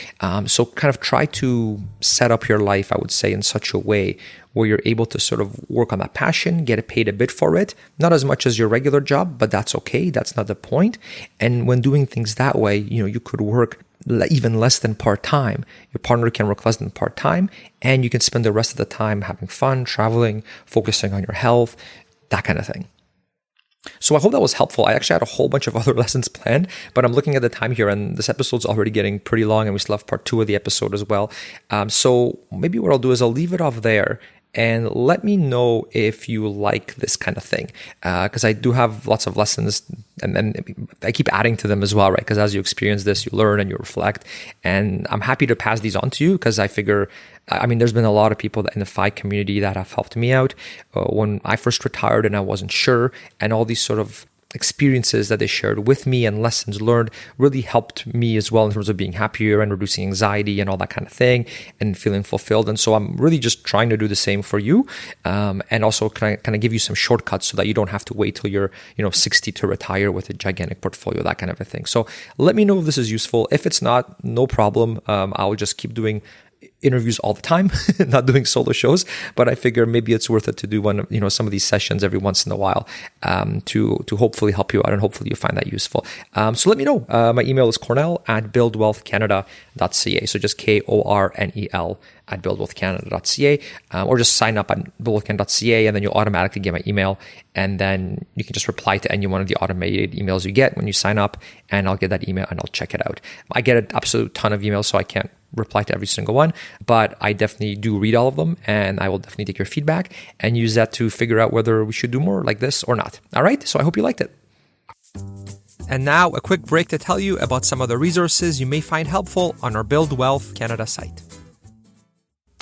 Speaker 1: So kind of try to set up your life, I would say, in such a way where you're able to sort of work on that passion, get paid a bit for it, not as much as your regular job, but that's okay. That's not the point. And when doing things that way, you could work even less than part-time. Your partner can work less than part-time, and you can spend the rest of the time having fun, traveling, focusing on your health, that kind of thing. So I hope that was helpful. I actually had a whole bunch of other lessons planned, but I'm looking at the time here, and this episode's already getting pretty long, and we still have part 2 of the episode as well. So maybe what I'll do is I'll leave it off there. And let me know if you like this kind of thing, because I do have lots of lessons, and then I keep adding to them as well, right? Because as you experience this, you learn and you reflect. And I'm happy to pass these on to you because I figure, there's been a lot of people in the FI community that have helped me out when I first retired and I wasn't sure, and all these sort of experiences that they shared with me and lessons learned really helped me as well in terms of being happier and reducing anxiety and all that kind of thing and feeling fulfilled. And so I'm really just trying to do the same for you, and also kind of give you some shortcuts so that you don't have to wait till you're 60 to retire with a gigantic portfolio, that kind of a thing. So let me know if this is useful. If it's not, no problem. I'll just keep doing interviews all the time, not doing solo shows, but I figure maybe it's worth it to do some of these sessions every once in a while, to hopefully help you out, and hopefully you find that useful. So let me know. My email is cornell@buildwealthcanada.ca. So just KORNEL at buildwealthcanada.ca, or just sign up at buildwealthcanada.ca, and then you'll automatically get my email, and then you can just reply to any one of the automated emails you get when you sign up, and I'll get that email and I'll check it out. I get an absolute ton of emails, so I can't reply to every single one, but I definitely do read all of them, and I will definitely take your feedback and use that to figure out whether we should do more like this or not. All right, so I hope you liked it. And now a quick break to tell you about some of the resources you may find helpful on our Build Wealth Canada site.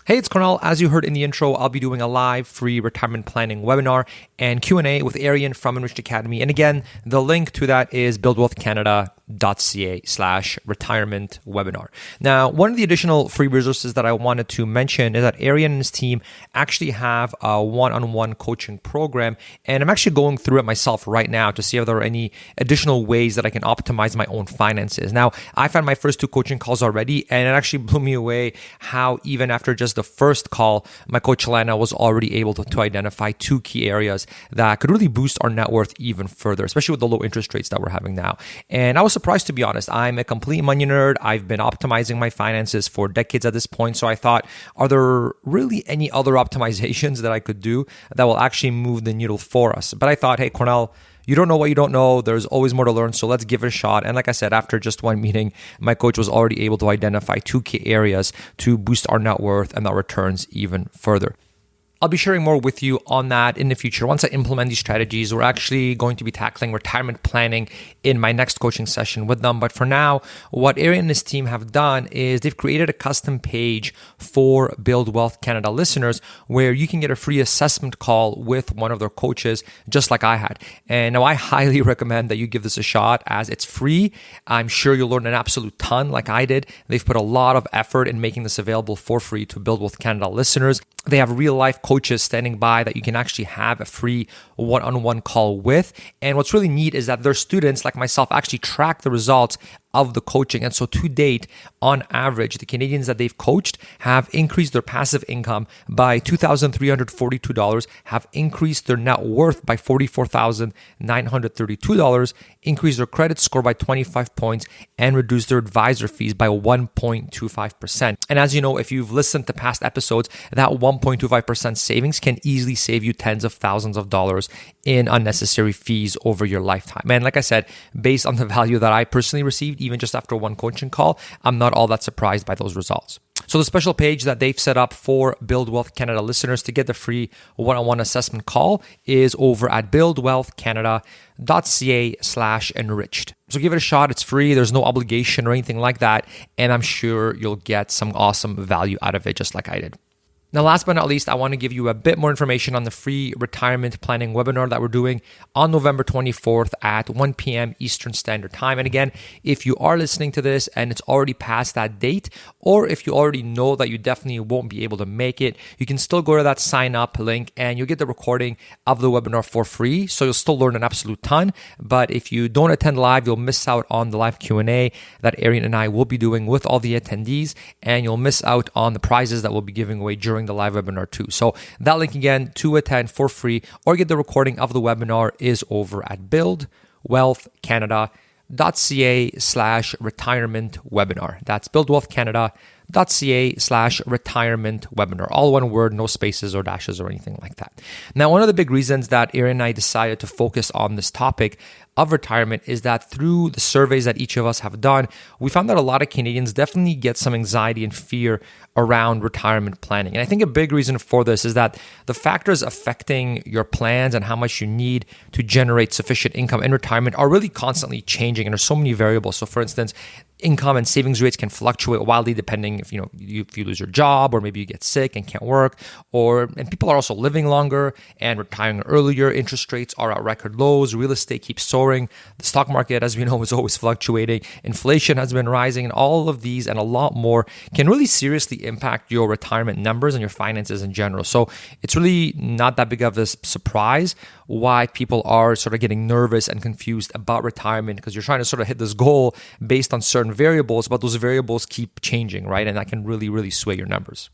Speaker 1: Hey, it's Cornell. As you heard in the intro, I'll be doing a live free retirement planning webinar and Q&A with Arian from Enriched Academy. And again, the link to that is buildwealthcanada.ca/retirement webinar. Now, one of the additional free resources that I wanted to mention is that Arian and his team actually have a one-on-one coaching program. And I'm actually going through it myself right now to see if there are any additional ways that I can optimize my own finances. Now, I've had my first 2 coaching calls already, and it actually blew me away how even after just the first call, my coach Lana was already able to identify 2 key areas that could really boost our net worth even further, especially with the low interest rates that we're having now. And I was surprised, to be honest. I'm a complete money nerd. I've been optimizing my finances for decades at this point. So I thought, are there really any other optimizations that I could do that will actually move the needle for us? But I thought, hey, Cornell, you don't know what you don't know. There's always more to learn. So let's give it a shot. And like I said, after just one meeting, my coach was already able to identify 2 key areas to boost our net worth and our returns even further. I'll be sharing more with you on that in the future. Once I implement these strategies, we're actually going to be tackling retirement planning in my next coaching session with them. But for now, what Aaron and his team have done is they've created a custom page for Build Wealth Canada listeners where you can get a free assessment call with one of their coaches, just like I had. And now I highly recommend that you give this a shot as it's free. I'm sure you'll learn an absolute ton like I did. They've put a lot of effort in making this available for free to Build Wealth Canada listeners. They have real life coaches standing by that you can actually have a free one-on-one call with. And what's really neat is that their students, like myself, actually track the results of the coaching. And so to date, on average, the Canadians that they've coached have increased their passive income by $2,342, have increased their net worth by $44,932, increased their credit score by 25 points, and reduced their advisor fees by 1.25%. And as you know, if you've listened to past episodes, that 1.25% savings can easily save you tens of thousands of dollars in unnecessary fees over your lifetime. And like I said, based on the value that I personally received, even just after one coaching call, I'm not all that surprised by those results. So the special page that they've set up for Build Wealth Canada listeners to get the free one-on-one assessment call is over at buildwealthcanada.ca/enriched. So give it a shot. It's free. There's no obligation or anything like that. And I'm sure you'll get some awesome value out of it, just like I did. Now, last but not least, I want to give you a bit more information on the free retirement planning webinar that we're doing on November 24th at 1 p.m. Eastern Standard Time. And again, if you are listening to this and it's already past that date, or if you already know that you definitely won't be able to make it, you can still go to that sign up link and you'll get the recording of the webinar for free. So you'll still learn an absolute ton. But if you don't attend live, you'll miss out on the live Q&A that Arian and I will be doing with all the attendees, and you'll miss out on the prizes that we'll be giving away during the live webinar too. So that link again to attend for free or get the recording of the webinar is over at buildwealthcanada.ca/retirement webinar. That's buildwealthcanada.ca/retirement webinar. All one word, no spaces or dashes or anything like that. Now, one of the big reasons that Aaron and I decided to focus on this topic of retirement is that through the surveys that each of us have done, we found that a lot of Canadians definitely get some anxiety and fear around retirement planning. And I think a big reason for this is that the factors affecting your plans and how much you need to generate sufficient income in retirement are really constantly changing, and there's so many variables. So for instance, income and savings rates can fluctuate wildly depending if you lose your job, or maybe you get sick and can't work, and people are also living longer and retiring earlier. Interest rates are at record lows. Real estate keeps soaring. The stock market, as we know, is always fluctuating. Inflation has been rising, and all of these and a lot more can really seriously impact your retirement numbers and your finances in general. So it's really not that big of a surprise why people are sort of getting nervous and confused about retirement, because you're trying to sort of hit this goal based on certain variables, but those variables keep changing, right? And that can really, really sway your numbers.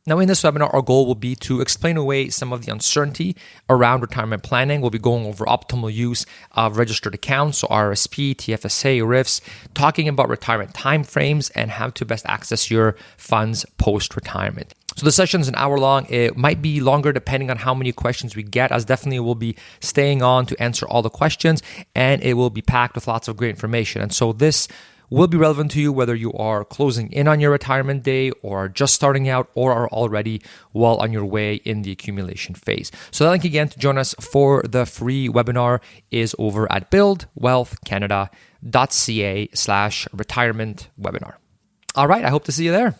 Speaker 1: Now, in this webinar, our goal will be to explain away some of the uncertainty around retirement planning. We'll be going over optimal use of registered accounts, so RSP, TFSA, RIFs, talking about retirement timeframes and how to best access your funds post-retirement. So the session's an hour long. It might be longer depending on how many questions we get, as definitely we'll be staying on to answer all the questions, and it will be packed with lots of great information. And so this will be relevant to you whether you are closing in on your retirement day or are just starting out or are already well on your way in the accumulation phase. So the link again to join us for the free webinar is over at buildwealthcanada.ca/retirement webinar. All right, I hope to see you there.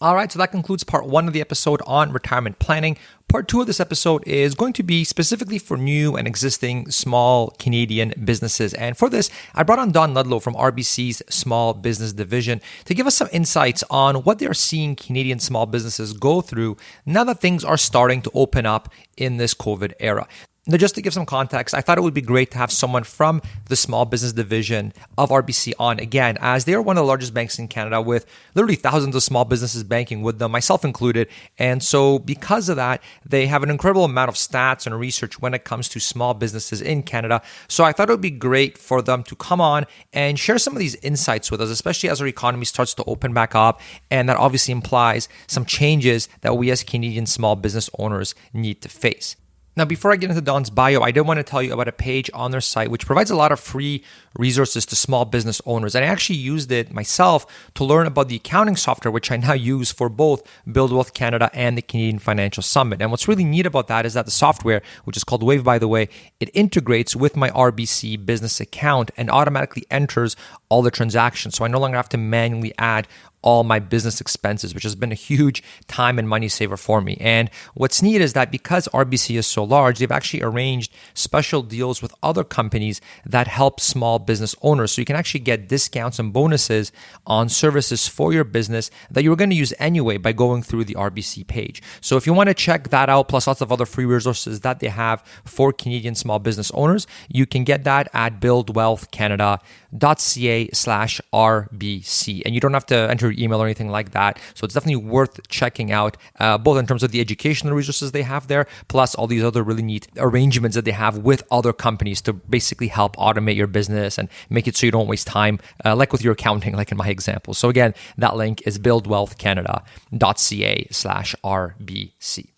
Speaker 1: All right, so that concludes part 1 of the episode on retirement planning. Part 2 of this episode is going to be specifically for new and existing small Canadian businesses. And for this, I brought on Don Ludlow from RBC's Small Business Division to give us some insights on what they're seeing Canadian small businesses go through now that things are starting to open up in this COVID era. Now, just to give some context, I thought it would be great to have someone from the Small Business Division of RBC on again, as they are one of the largest banks in Canada with literally thousands of small businesses banking with them, myself included. And so because of that, they have an incredible amount of stats and research when it comes to small businesses in Canada. So I thought it would be great for them to come on and share some of these insights with us, especially as our economy starts to open back up. And that obviously implies some changes that we as Canadian small business owners need to face. Now, before I get into Don's bio, I did want to tell you about a page on their site which provides a lot of free resources to small business owners. And I actually used it myself to learn about the accounting software, which I now use for both Build Wealth Canada and the Canadian Financial Summit. And what's really neat about that is that the software, which is called Wave, by the way, it integrates with my RBC business account and automatically enters all the transactions. So I no longer have to manually add all my business expenses, which has been a huge time and money saver for me. And what's neat is that because RBC is so large, they've actually arranged special deals with other companies that help small business owners. So you can actually get discounts and bonuses on services for your business that you were going to use anyway by going through the RBC page. So if you want to check that out, plus lots of other free resources that they have for Canadian small business owners, you can get that at buildwealthcanada.ca/RBC. And you don't have to enter email or anything like that. So it's definitely worth checking out, both in terms of the educational resources they have there, plus all these other really neat arrangements that they have with other companies to basically help automate your business and make it so you don't waste time, like with your accounting, like in my example. So again, that link is buildwealthcanada.ca/RBC.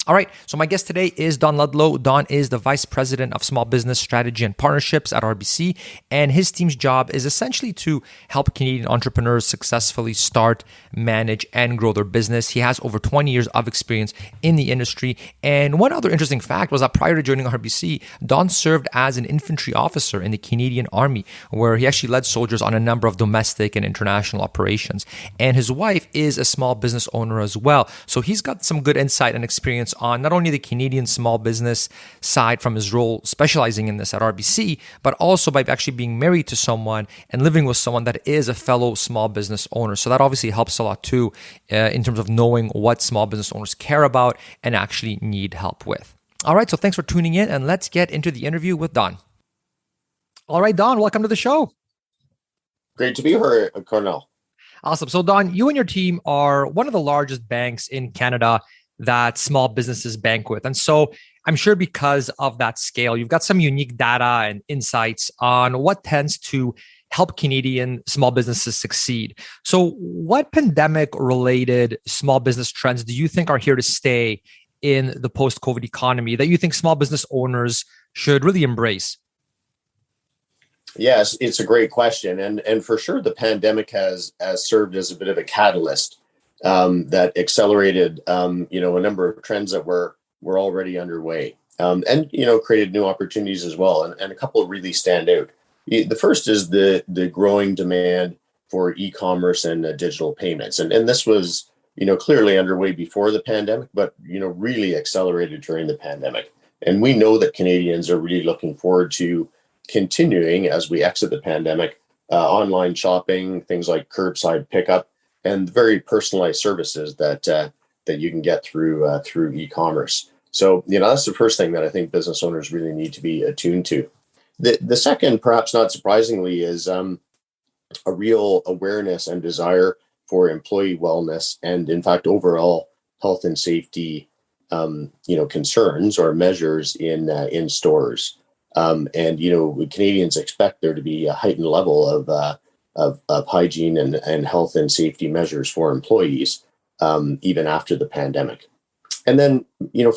Speaker 1: All right, so my guest today is Don Ludlow. Don is the Vice President of Small Business Strategy and Partnerships at RBC, and his team's job is essentially to help Canadian entrepreneurs successfully start, manage, and grow their business. He has over 20 years of experience in the industry, and one other interesting fact was that prior to joining RBC, Don served as an infantry officer in the Canadian Army, where he actually led soldiers on a number of domestic and international operations. And his wife is a small business owner as well, so he's got some good insight and experience on not only the Canadian small business side from his role specializing in this at RBC, but also by actually being married to someone and living with someone that is a fellow small business owner. So that obviously helps a lot too in terms of knowing what small business owners care about and actually need help with. All right, so thanks for tuning in, and let's get into the interview with Don. All right, Don, welcome to the show.
Speaker 3: Great to be here, Cornell.
Speaker 1: Awesome. So Don, you and your team are one of the largest banks in Canada that small businesses bank with. And so I'm sure because of that scale, you've got some unique data and insights on what tends to help Canadian small businesses succeed. So what pandemic-related small business trends do you think are here to stay in the post-COVID economy that you think small business owners should really embrace?
Speaker 3: Yes, it's a great question. And for sure, the pandemic has served as a bit of a catalyst that accelerated, a number of trends that were already underway, and created new opportunities as well. And a couple really stand out. The first is the growing demand for e-commerce and digital payments, and this was clearly underway before the pandemic, but really accelerated during the pandemic. And we know that Canadians are really looking forward to continuing as we exit the pandemic, online shopping, things like curbside pickup, and very personalized services that you can get through e-commerce. So that's the first thing that I think business owners really need to be attuned to. The second, perhaps not surprisingly, is a real awareness and desire for employee wellness and, in fact, overall health and safety concerns or measures in stores. And Canadians expect there to be a heightened level of hygiene and health and safety measures for employees, even after the pandemic. And then,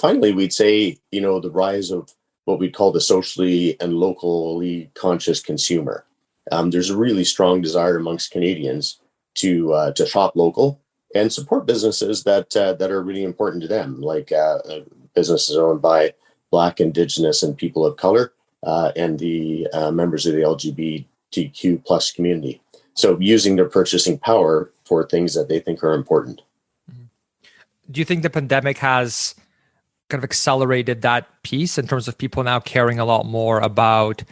Speaker 3: finally, we'd say, the rise of what we'd call the socially and locally conscious consumer. There's a really strong desire amongst Canadians to shop local and support businesses that are really important to them, like businesses owned by Black, Indigenous, and people of color, and the members of the LGBTQ plus community. So using their purchasing power for things that they think are important.
Speaker 1: Do you think the pandemic has kind of accelerated that piece in terms of people now caring a lot more about,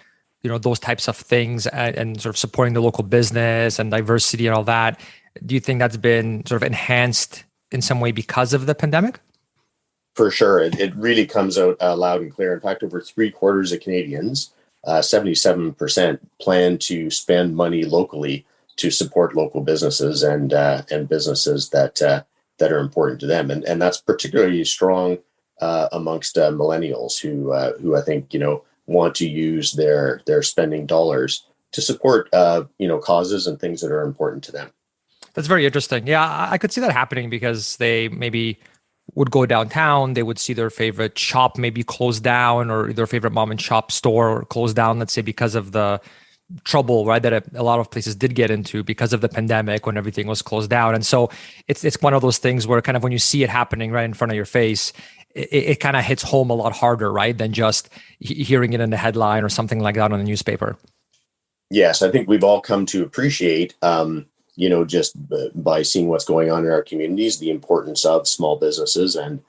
Speaker 1: those types of things and sort of supporting the local business and diversity and all that? Do you think that's been sort of enhanced in some way because of the pandemic?
Speaker 3: For sure. It really comes out loud and clear. In fact, over 3/4 of Canadians, 77% plan to spend money locally to support local businesses and businesses that are important to them. And that's particularly strong amongst millennials who I think, want to use their spending dollars to support, causes and things that are important to them.
Speaker 1: That's very interesting. Yeah, I could see that happening because they maybe would go downtown, they would see their favorite shop maybe close down, or their favorite mom and shop store close down, let's say because of the trouble, right, that a lot of places did get into because of the pandemic when everything was closed down. And so it's one of those things where kind of when you see it happening right in front of your face, it kind of hits home a lot harder, right, than just hearing it in the headline or something like that on the newspaper.
Speaker 3: Yes, I think we've all come to appreciate, just by seeing what's going on in our communities, the importance of small businesses, and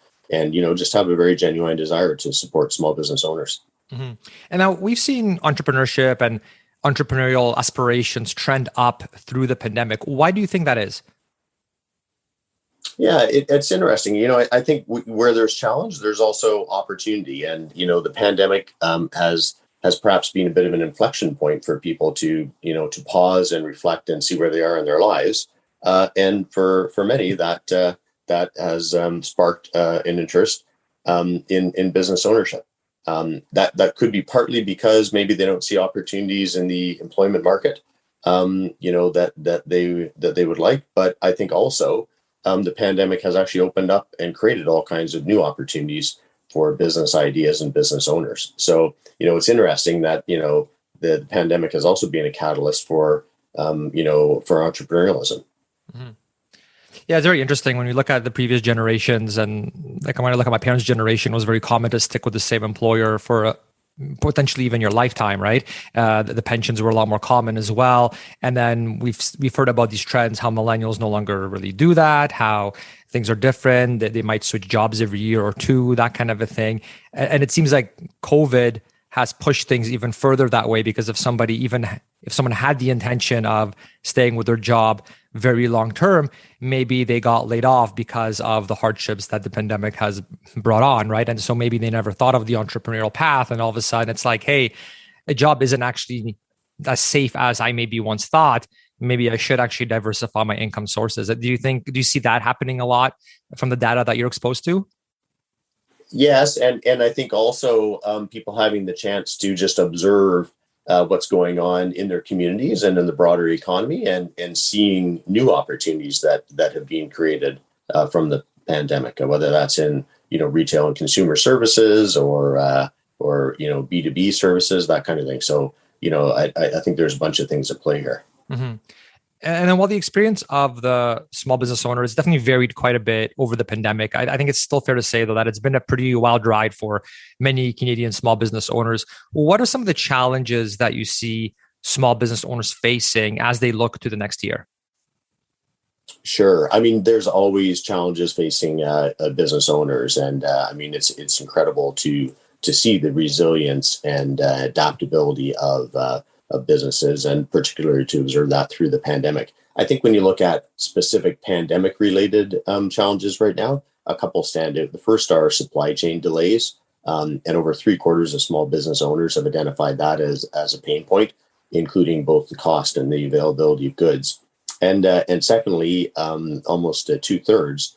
Speaker 3: just have a very genuine desire to support small business owners.
Speaker 1: Mm-hmm. And now we've seen entrepreneurship and entrepreneurial aspirations trend up through the pandemic. Why do you think that is?
Speaker 3: Yeah, it's interesting. I think where there's challenge, there's also opportunity. And, the pandemic has perhaps been a bit of an inflection point for people to pause and reflect and see where they are in their lives. And for many, that has sparked an interest in business ownership. That could be partly because maybe they don't see opportunities in the employment market, that they would like. But I think also the pandemic has actually opened up and created all kinds of new opportunities for business ideas and business owners. So, it's interesting that, the pandemic has also been a catalyst for entrepreneurialism.
Speaker 1: Mm-hmm. Yeah, it's very interesting when you look at the previous generations, and like when I look at my parents' generation, it was very common to stick with the same employer for potentially even your lifetime, right? The pensions were a lot more common as well. And then we've heard about these trends, how millennials no longer really do that, how things are different, that they might switch jobs every year or two, that kind of a thing. And it seems like COVID has pushed things even further that way, because if someone had the intention of staying with their job very long term, maybe they got laid off because of the hardships that the pandemic has brought on, right? And so maybe they never thought of the entrepreneurial path, and all of a sudden it's like, hey, a job isn't actually as safe as I maybe once thought. Maybe I should actually diversify my income sources. Do you see that happening a lot from the data that you're exposed to?
Speaker 3: Yes, and I think also people having the chance to just observe what's going on in their communities and in the broader economy, and seeing new opportunities that have been created from the pandemic, whether that's in retail and consumer services or B2B services, that kind of thing. So I think there's a bunch of things at play here.
Speaker 1: Mm-hmm. And then while the experience of the small business owner has definitely varied quite a bit over the pandemic, I think it's still fair to say, though, that it's been a pretty wild ride for many Canadian small business owners. What are some of the challenges that you see small business owners facing as they look to the next year?
Speaker 3: Sure. I mean, there's always challenges facing business owners, and it's incredible to see the resilience and adaptability of businesses, and particularly to observe that through the pandemic. I think when you look at specific pandemic-related challenges right now, a couple stand out. The first are supply chain delays, and over 3/4 of small business owners have identified that as a pain point, including both the cost and the availability of goods. And secondly, almost 2/3,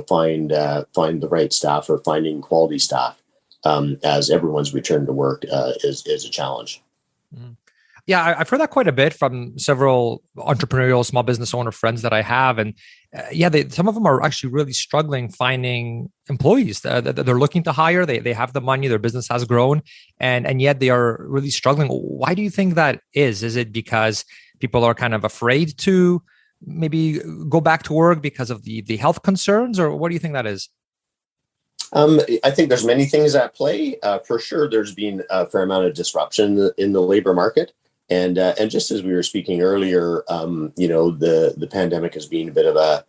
Speaker 3: find the right staff, or finding quality staff as everyone's return to work is a challenge.
Speaker 1: Mm-hmm. Yeah, I've heard that quite a bit from several entrepreneurial small business owner friends that I have. And some of them are actually really struggling finding employees that they're looking to hire. They have the money, their business has grown, and yet they are really struggling. Why do you think that is? Is it because people are kind of afraid to maybe go back to work because of the health concerns, or what do you think that is?
Speaker 3: I think there's many things at play. For sure, there's been a fair amount of disruption in the labor market. And just as we were speaking earlier, the pandemic has been a bit of a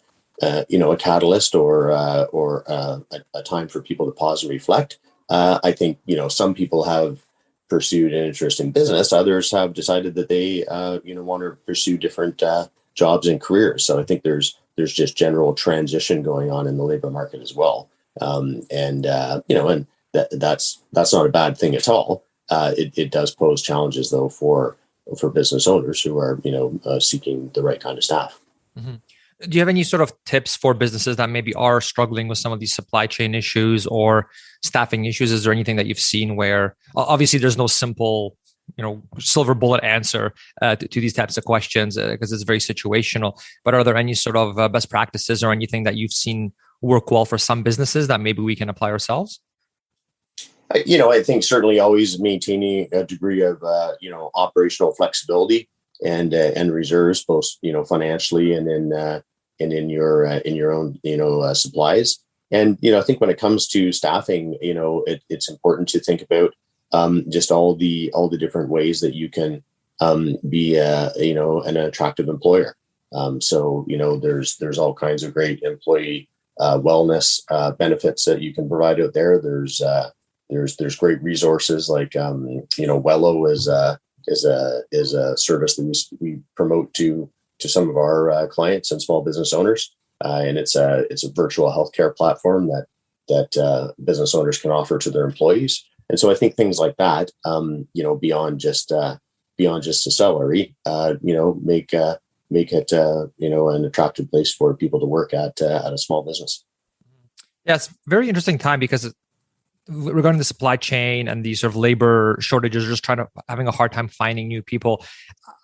Speaker 3: catalyst or a time for people to pause and reflect. I think some people have pursued an interest in business. Others have decided that they want to pursue different jobs and careers. So I think there's just general transition going on in the labor market as well. And that's not a bad thing at all. It does pose challenges though for business owners who are seeking the right kind of staff.
Speaker 1: Mm-hmm. Do you have any sort of tips for businesses that maybe are struggling with some of these supply chain issues or staffing issues? Is there anything that you've seen where obviously there's no simple silver bullet answer to these types of questions because it's very situational, but are there any sort of best practices or anything that you've seen work well for some businesses that maybe we can apply ourselves?
Speaker 3: I think certainly always maintaining a degree of operational flexibility and reserves, both financially and in your own supplies. And I think when it comes to staffing, it's important to think about just all the different ways that you can be an attractive employer. So there's all kinds of great employee wellness benefits that you can provide out there. There's great resources like Wello is a service that we promote to some of our clients and small business owners, and it's a virtual healthcare platform that business owners can offer to their employees. And so I think things like that, beyond just a salary, make it an attractive place for people to work at a small business.
Speaker 1: Yeah, it's a very interesting time because regarding the supply chain and these sort of labor shortages, just having a hard time finding new people.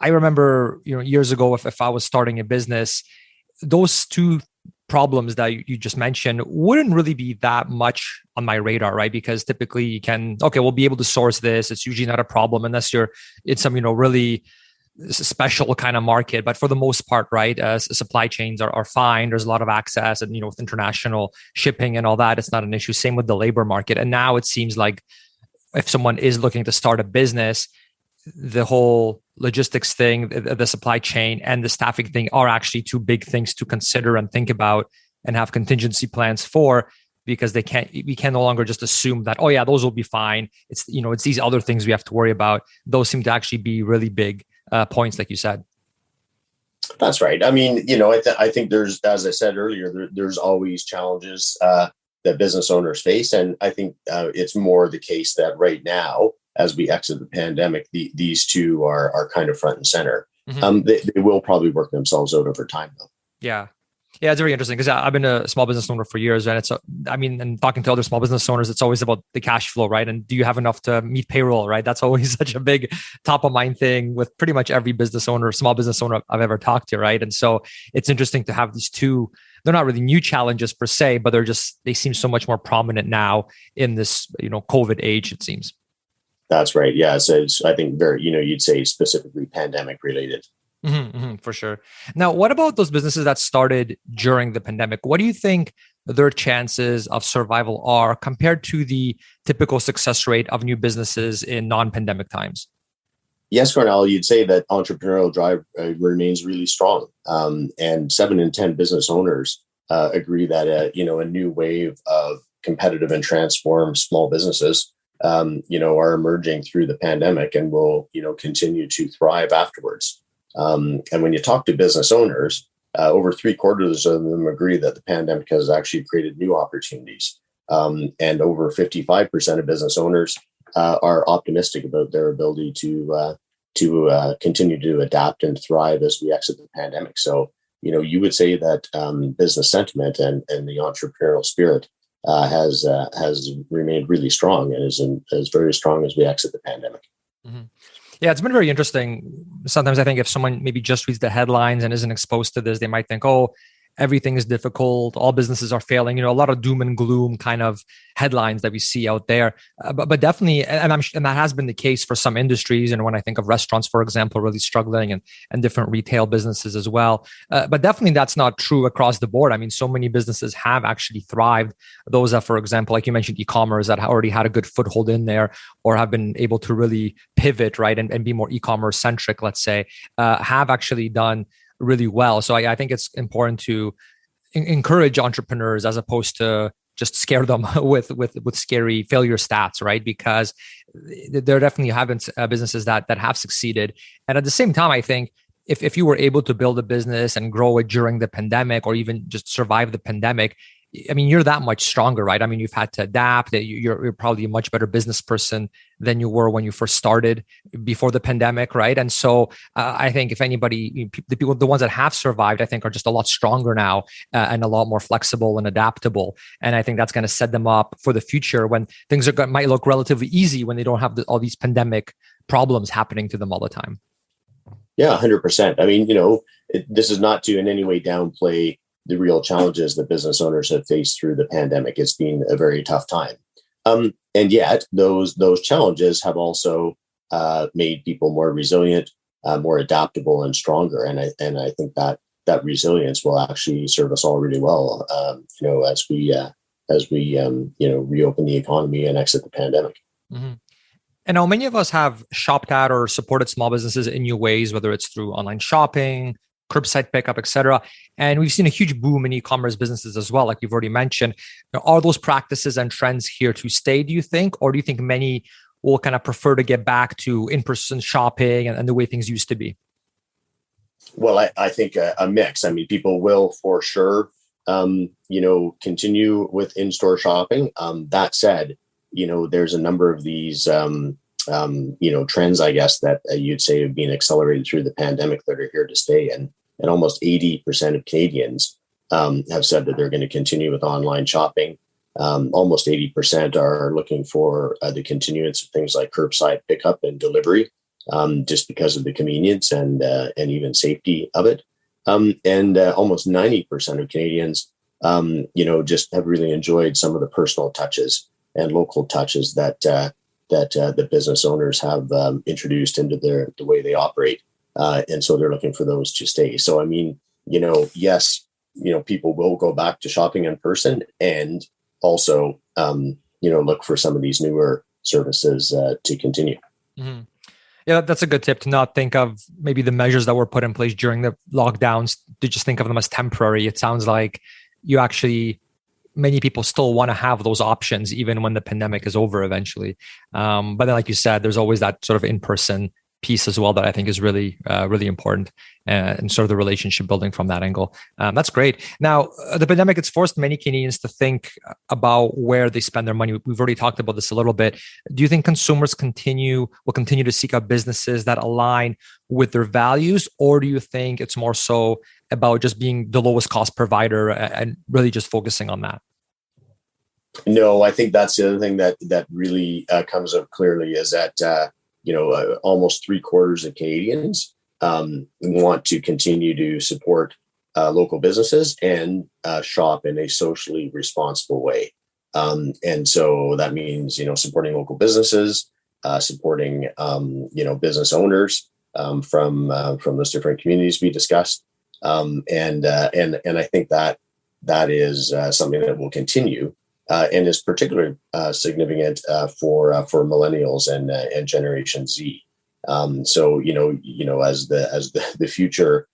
Speaker 1: I remember, years ago, if I was starting a business, those two problems that you just mentioned wouldn't really be that much on my radar, right? Because typically we'll be able to source this. It's usually not a problem unless you're in some, really special kind of market. But for the most part, right, supply chains are fine. There's a lot of access, and with international shipping and all that, it's not an issue. Same with the labor market. And now it seems like if someone is looking to start a business, the whole logistics thing, the supply chain and the staffing thing are actually two big things to consider and think about and have contingency plans for, because we can no longer just assume that, oh yeah, those will be fine. It's, it's these other things we have to worry about. Those seem to actually be really big points, like you said.
Speaker 3: That's right. I mean, I think there's, as I said earlier, there's always challenges that business owners face. And I think it's more the case that right now, as we exit the pandemic, these two are kind of front and center. Mm-hmm. They will probably work themselves out over time, though.
Speaker 1: Yeah. Yeah, it's very interesting because I've been a small business owner for years, and and talking to other small business owners, it's always about the cash flow, right? And do you have enough to meet payroll, right? That's always such a big top of mind thing with pretty much every business owner, small business owner I've ever talked to, right? And so it's interesting to have these two. They're not really new challenges per se, but they seem so much more prominent now in this, COVID age, it seems.
Speaker 3: That's right. Yeah. So I think very, you'd say specifically pandemic related.
Speaker 1: For sure. Now, what about those businesses that started during the pandemic? What do you think their chances of survival are compared to the typical success rate of new businesses in non-pandemic times?
Speaker 3: Yes, Cornell, you'd say that entrepreneurial drive remains really strong. And 7 in 10 business owners agree that, a new wave of competitive and transformed small businesses, are emerging through the pandemic and will, continue to thrive afterwards. And when you talk to business owners, over 3/4 of them agree that the pandemic has actually created new opportunities. And over 55% of business owners are optimistic about their ability to continue to adapt and thrive as we exit the pandemic. So, you would say that business sentiment and the entrepreneurial spirit has remained really strong and is very strong as we exit the pandemic.
Speaker 1: Mm-hmm. Yeah, it's been very interesting. Sometimes I think if someone maybe just reads the headlines and isn't exposed to this, they might think, oh, everything is difficult. All businesses are failing. A lot of doom and gloom kind of headlines that we see out there. But definitely, and that has been the case for some industries. And when I think of restaurants, for example, really struggling, and different retail businesses as well. But definitely, that's not true across the board. I mean, so many businesses have actually thrived. Those that, for example, like you mentioned, e-commerce that already had a good foothold in there, or have been able to really pivot, right, and be more e-commerce centric, let's say, have actually done really well. So I think it's important to encourage entrepreneurs as opposed to just scare them with scary failure stats, right? Because there definitely have been businesses that have succeeded. And at the same time, I think if you were able to build a business and grow it during the pandemic, or even just survive the pandemic, I mean, you're that much stronger, right? I mean, you've had to adapt. You're probably a much better business person than you were when you first started before the pandemic, right? And so I think if anybody, the ones that have survived, I think are just a lot stronger now and a lot more flexible and adaptable. And I think that's going to set them up for the future when things might look relatively easy when they don't have all these pandemic problems happening to them all the time.
Speaker 3: Yeah, 100%. I mean, this is not to in any way downplay real challenges that business owners have faced through the pandemic. It's been a very tough time. And yet those challenges have also made people more resilient, more adaptable and stronger. And I think that resilience will actually serve us all really well, as we reopen the economy and exit the pandemic.
Speaker 1: Mm-hmm. And now many of us have shopped at or supported small businesses in new ways, whether it's through online shopping, curbside pickup, et cetera. And we've seen a huge boom in e-commerce businesses as well, like you've already mentioned. Are those practices and trends here to stay, do you think? Or do you think many will kind of prefer to get back to in-person shopping and the way things used to be?
Speaker 3: Well, I think a mix. I mean, people will for sure, continue with in-store shopping. That said, there's a number of these, trends, I guess, that you'd say have been accelerated through the pandemic that are here to stay. And almost 80% of Canadians have said that they're going to continue with online shopping. Almost 80% are looking for the continuance of things like curbside pickup and delivery, just because of the convenience and even safety of it. And almost 90% of Canadians, just have really enjoyed some of the personal touches and local touches that the business owners have introduced into the way they operate. And so they're looking for those to stay. So, I mean, yes, people will go back to shopping in person and also, look for some of these newer services to continue.
Speaker 1: Mm-hmm. Yeah, that's a good tip, to not think of maybe the measures that were put in place during the lockdowns, to just think of them as temporary. It sounds like many people still want to have those options even when the pandemic is over eventually. But then, like you said, there's always that sort of in-person piece as well that I think is really, really important, and sort of the relationship building from that angle. That's great. Now, the pandemic, it's forced many Canadians to think about where they spend their money. We've already talked about this a little bit. Do you think consumers will continue to seek out businesses that align with their values, or do you think it's more so about just being the lowest cost provider and really just focusing on that?
Speaker 3: No, I think that's the other thing that really comes up clearly is that almost 3/4 of Canadians want to continue to support local businesses and shop in a socially responsible way. And so that means, supporting local businesses, supporting, business owners from those different communities we discussed. And I think that is something that will continue. And is particularly significant for millennials and Generation Z. So as the future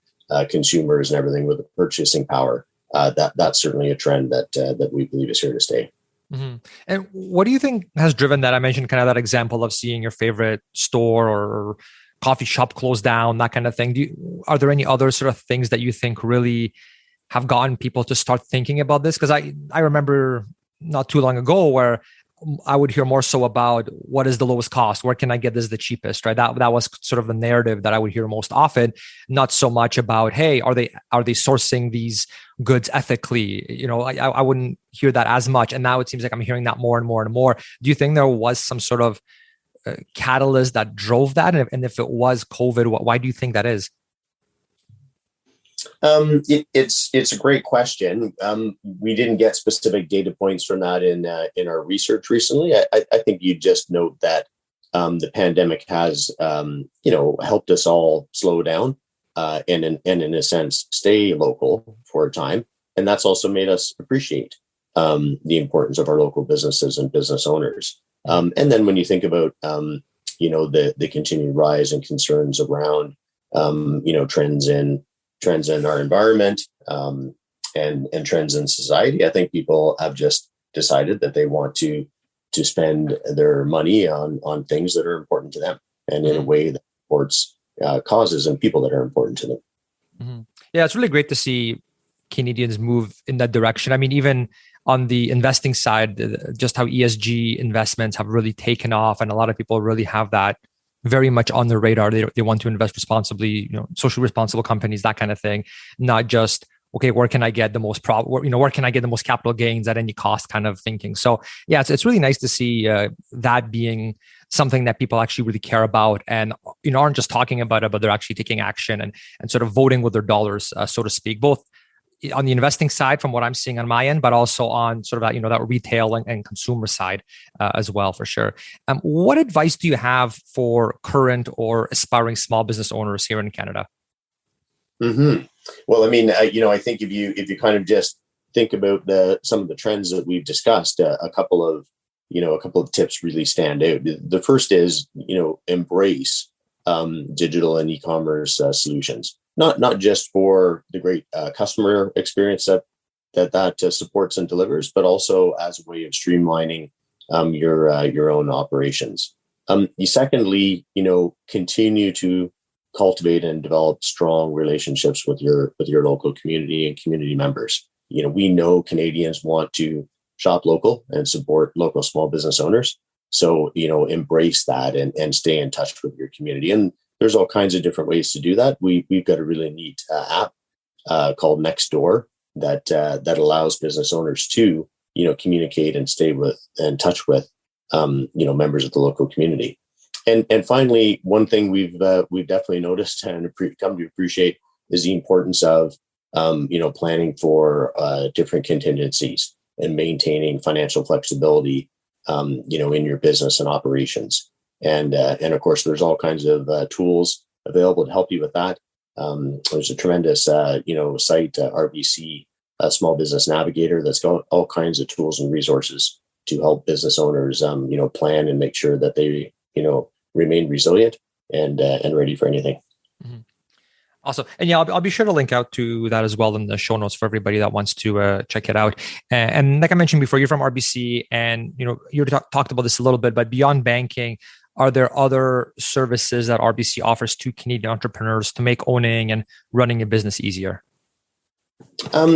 Speaker 3: consumers and everything with the purchasing power, that's certainly a trend that we believe is here to stay.
Speaker 1: Mm-hmm. And what do you think has driven that? I mentioned kind of that example of seeing your favorite store or coffee shop close down, that kind of thing. Are there any other sort of things that you think really have gotten people to start thinking about this? Because I remember not too long ago where I would hear more so about what is the lowest cost, where can I get this the cheapest, right? That was sort of the narrative that I would hear most often, not so much about, hey, are they sourcing these goods ethically? I wouldn't hear that as much. And now it seems like I'm hearing that more and more and more. Do you think there was some sort of catalyst that drove that? And if it was COVID, why do you think that is?
Speaker 3: It's a great question. We didn't get specific data points from that in our research recently. I think you just note that the pandemic has helped us all slow down and in a sense stay local for a time, and that's also made us appreciate the importance of our local businesses and business owners. And then when you think about the continued rise in concerns around trends in our environment and trends in society, I think people have just decided that they want to spend their money on things that are important to them and in a way that supports causes and people that are important to them.
Speaker 1: Mm-hmm. Yeah, it's really great to see Canadians move in that direction. I mean, even on the investing side, just how ESG investments have really taken off, and a lot of people really have that very much on their radar. They want to invest responsibly, socially responsible companies, that kind of thing. Not just, okay, where can I get the most where can I get the most capital gains at any cost kind of thinking. So yeah, it's really nice to see that being something that people actually really care about and aren't just talking about it, but they're actually taking action and sort of voting with their dollars, so to speak. Both on the investing side from what I'm seeing on my end, but also on sort of that, that retail and consumer side as well, for sure. What advice do you have for current or aspiring small business owners here in Canada?
Speaker 3: Mm-hmm. Well, I mean, I think if you kind of just think about some of the trends that we've discussed, a couple of tips really stand out. The first is, embrace digital and e-commerce solutions, not just for the great customer experience that supports and delivers, but also as a way of streamlining your own operations. You secondly, continue to cultivate and develop strong relationships with your local community and community members. We know Canadians want to shop local and support local small business owners. So, embrace that and stay in touch with your community. And there's all kinds of different ways to do that. We've got a really neat app called Nextdoor that allows business owners to, communicate and stay in touch with, members of the local community. And finally, one thing we've definitely noticed and come to appreciate is the importance of, planning for different contingencies and maintaining financial flexibility, in your business and operations. And of course, there's all kinds of tools available to help you with that. There's a tremendous, site, RBC, Small Business Navigator, that's got all kinds of tools and resources to help business owners, plan and make sure that they, remain resilient and ready for anything.
Speaker 1: Mm-hmm. Awesome. And yeah, I'll be sure to link out to that as well in the show notes for everybody that wants to check it out. And like I mentioned before, you're from RBC and, you talked about this a little bit, but beyond banking, are there other services that RBC offers to Canadian entrepreneurs to make owning and running a business easier?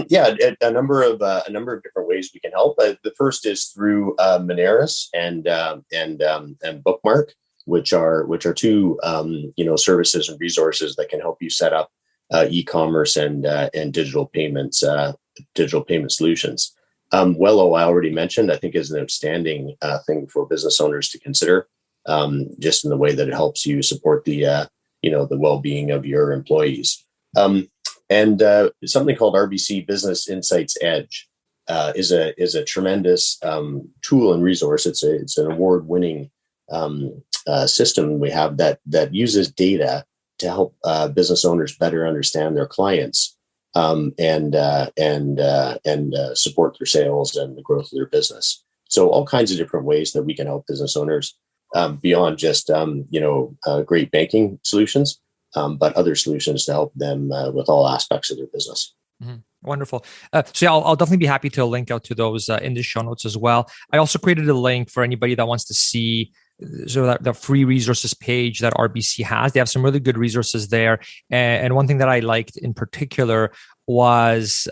Speaker 3: Yeah, a number of different ways we can help. The first is through Moneris and Bookmark, which are two services and resources that can help you set up e-commerce and digital payment solutions. Wello, I already mentioned, I think is an outstanding thing for business owners to consider, just in the way that it helps you support the well-being of your employees. And something called RBC Business Insights Edge is a tremendous tool and resource. It's an award-winning system we have that uses data to help business owners better understand their clients and support their sales and the growth of their business. So all kinds of different ways that we can help business owners beyond just great banking solutions, but other solutions to help them with all aspects of their business.
Speaker 1: Mm-hmm. Wonderful. So yeah, I'll definitely be happy to link out to those in the show notes as well. I also created a link for anybody that wants to see that the free resources page that RBC has. They have some really good resources there. And one thing that I liked in particular was,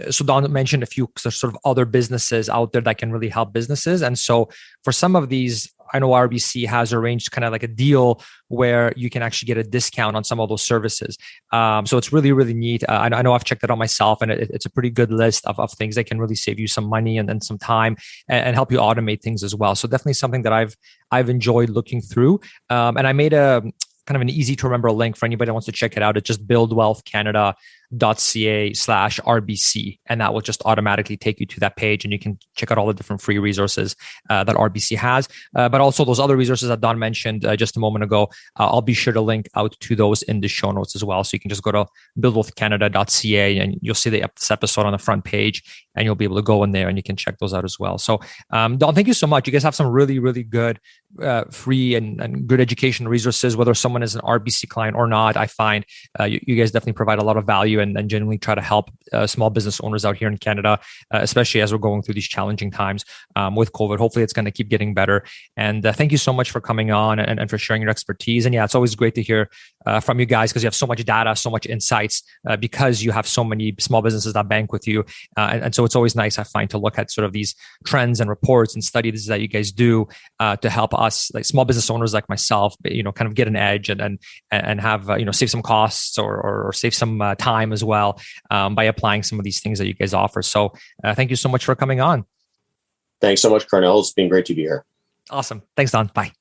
Speaker 1: so Don mentioned a few sort of other businesses out there that can really help businesses. And so for some of these, I know RBC has arranged kind of like a deal where you can actually get a discount on some of those services. So it's really, really neat. I know I've checked it out myself, and it's a pretty good list of things that can really save you some money and some time and help you automate things as well. So definitely something that I've enjoyed looking through. And I made a kind of an easy to remember link for anybody that wants to check it out. It's just buildwealthcanada.ca/RBC. And that will just automatically take you to that page, and you can check out all the different free resources that RBC has. But also those other resources that Don mentioned just a moment ago, I'll be sure to link out to those in the show notes as well. So you can just go to buildwealthcanada.ca and you'll see this episode on the front page, and you'll be able to go in there and you can check those out as well. So Don, thank you so much. You guys have some really, really good free and good educational resources, whether someone is an RBC client or not. I find you guys definitely provide a lot of value and genuinely try to help small business owners out here in Canada, especially as we're going through these challenging times with COVID. Hopefully it's going to keep getting better. And thank you so much for coming on and for sharing your expertise. And yeah, it's always great to hear from you guys because you have so much data, so much insights, because you have so many small businesses that bank with you. And so it's always nice, I find, to look at sort of these trends and reports and studies that you guys do to help us, like small business owners like myself, kind of get an edge and have, save some costs or save some time as well by applying some of these things that you guys offer. So thank you so much for coming on.
Speaker 3: Thanks so much, Cornell. It's been great to be here.
Speaker 1: Awesome. Thanks, Don. Bye.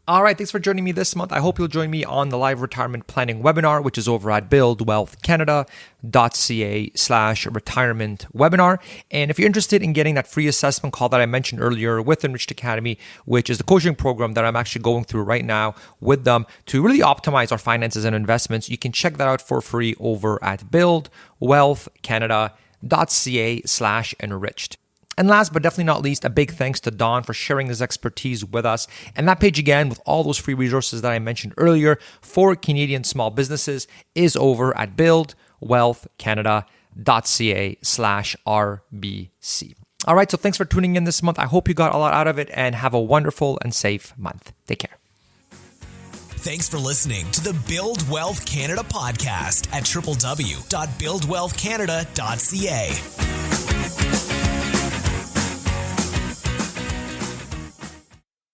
Speaker 1: All right, thanks for joining me this month. I hope you'll join me on the live retirement planning webinar, which is over at buildwealthcanada.ca/retirement webinar. And if you're interested in getting that free assessment call that I mentioned earlier with Enriched Academy, which is the coaching program that I'm actually going through right now with them to really optimize our finances and investments, you can check that out for free over at buildwealthcanada.ca/enriched. And last but definitely not least, a big thanks to Don for sharing his expertise with us. And that page again, with all those free resources that I mentioned earlier for Canadian small businesses, is over at buildwealthcanada.ca/RBC. All right, so thanks for tuning in this month. I hope you got a lot out of it and have a wonderful and safe month. Take care.
Speaker 2: Thanks for listening to the Build Wealth Canada podcast at www.buildwealthcanada.ca.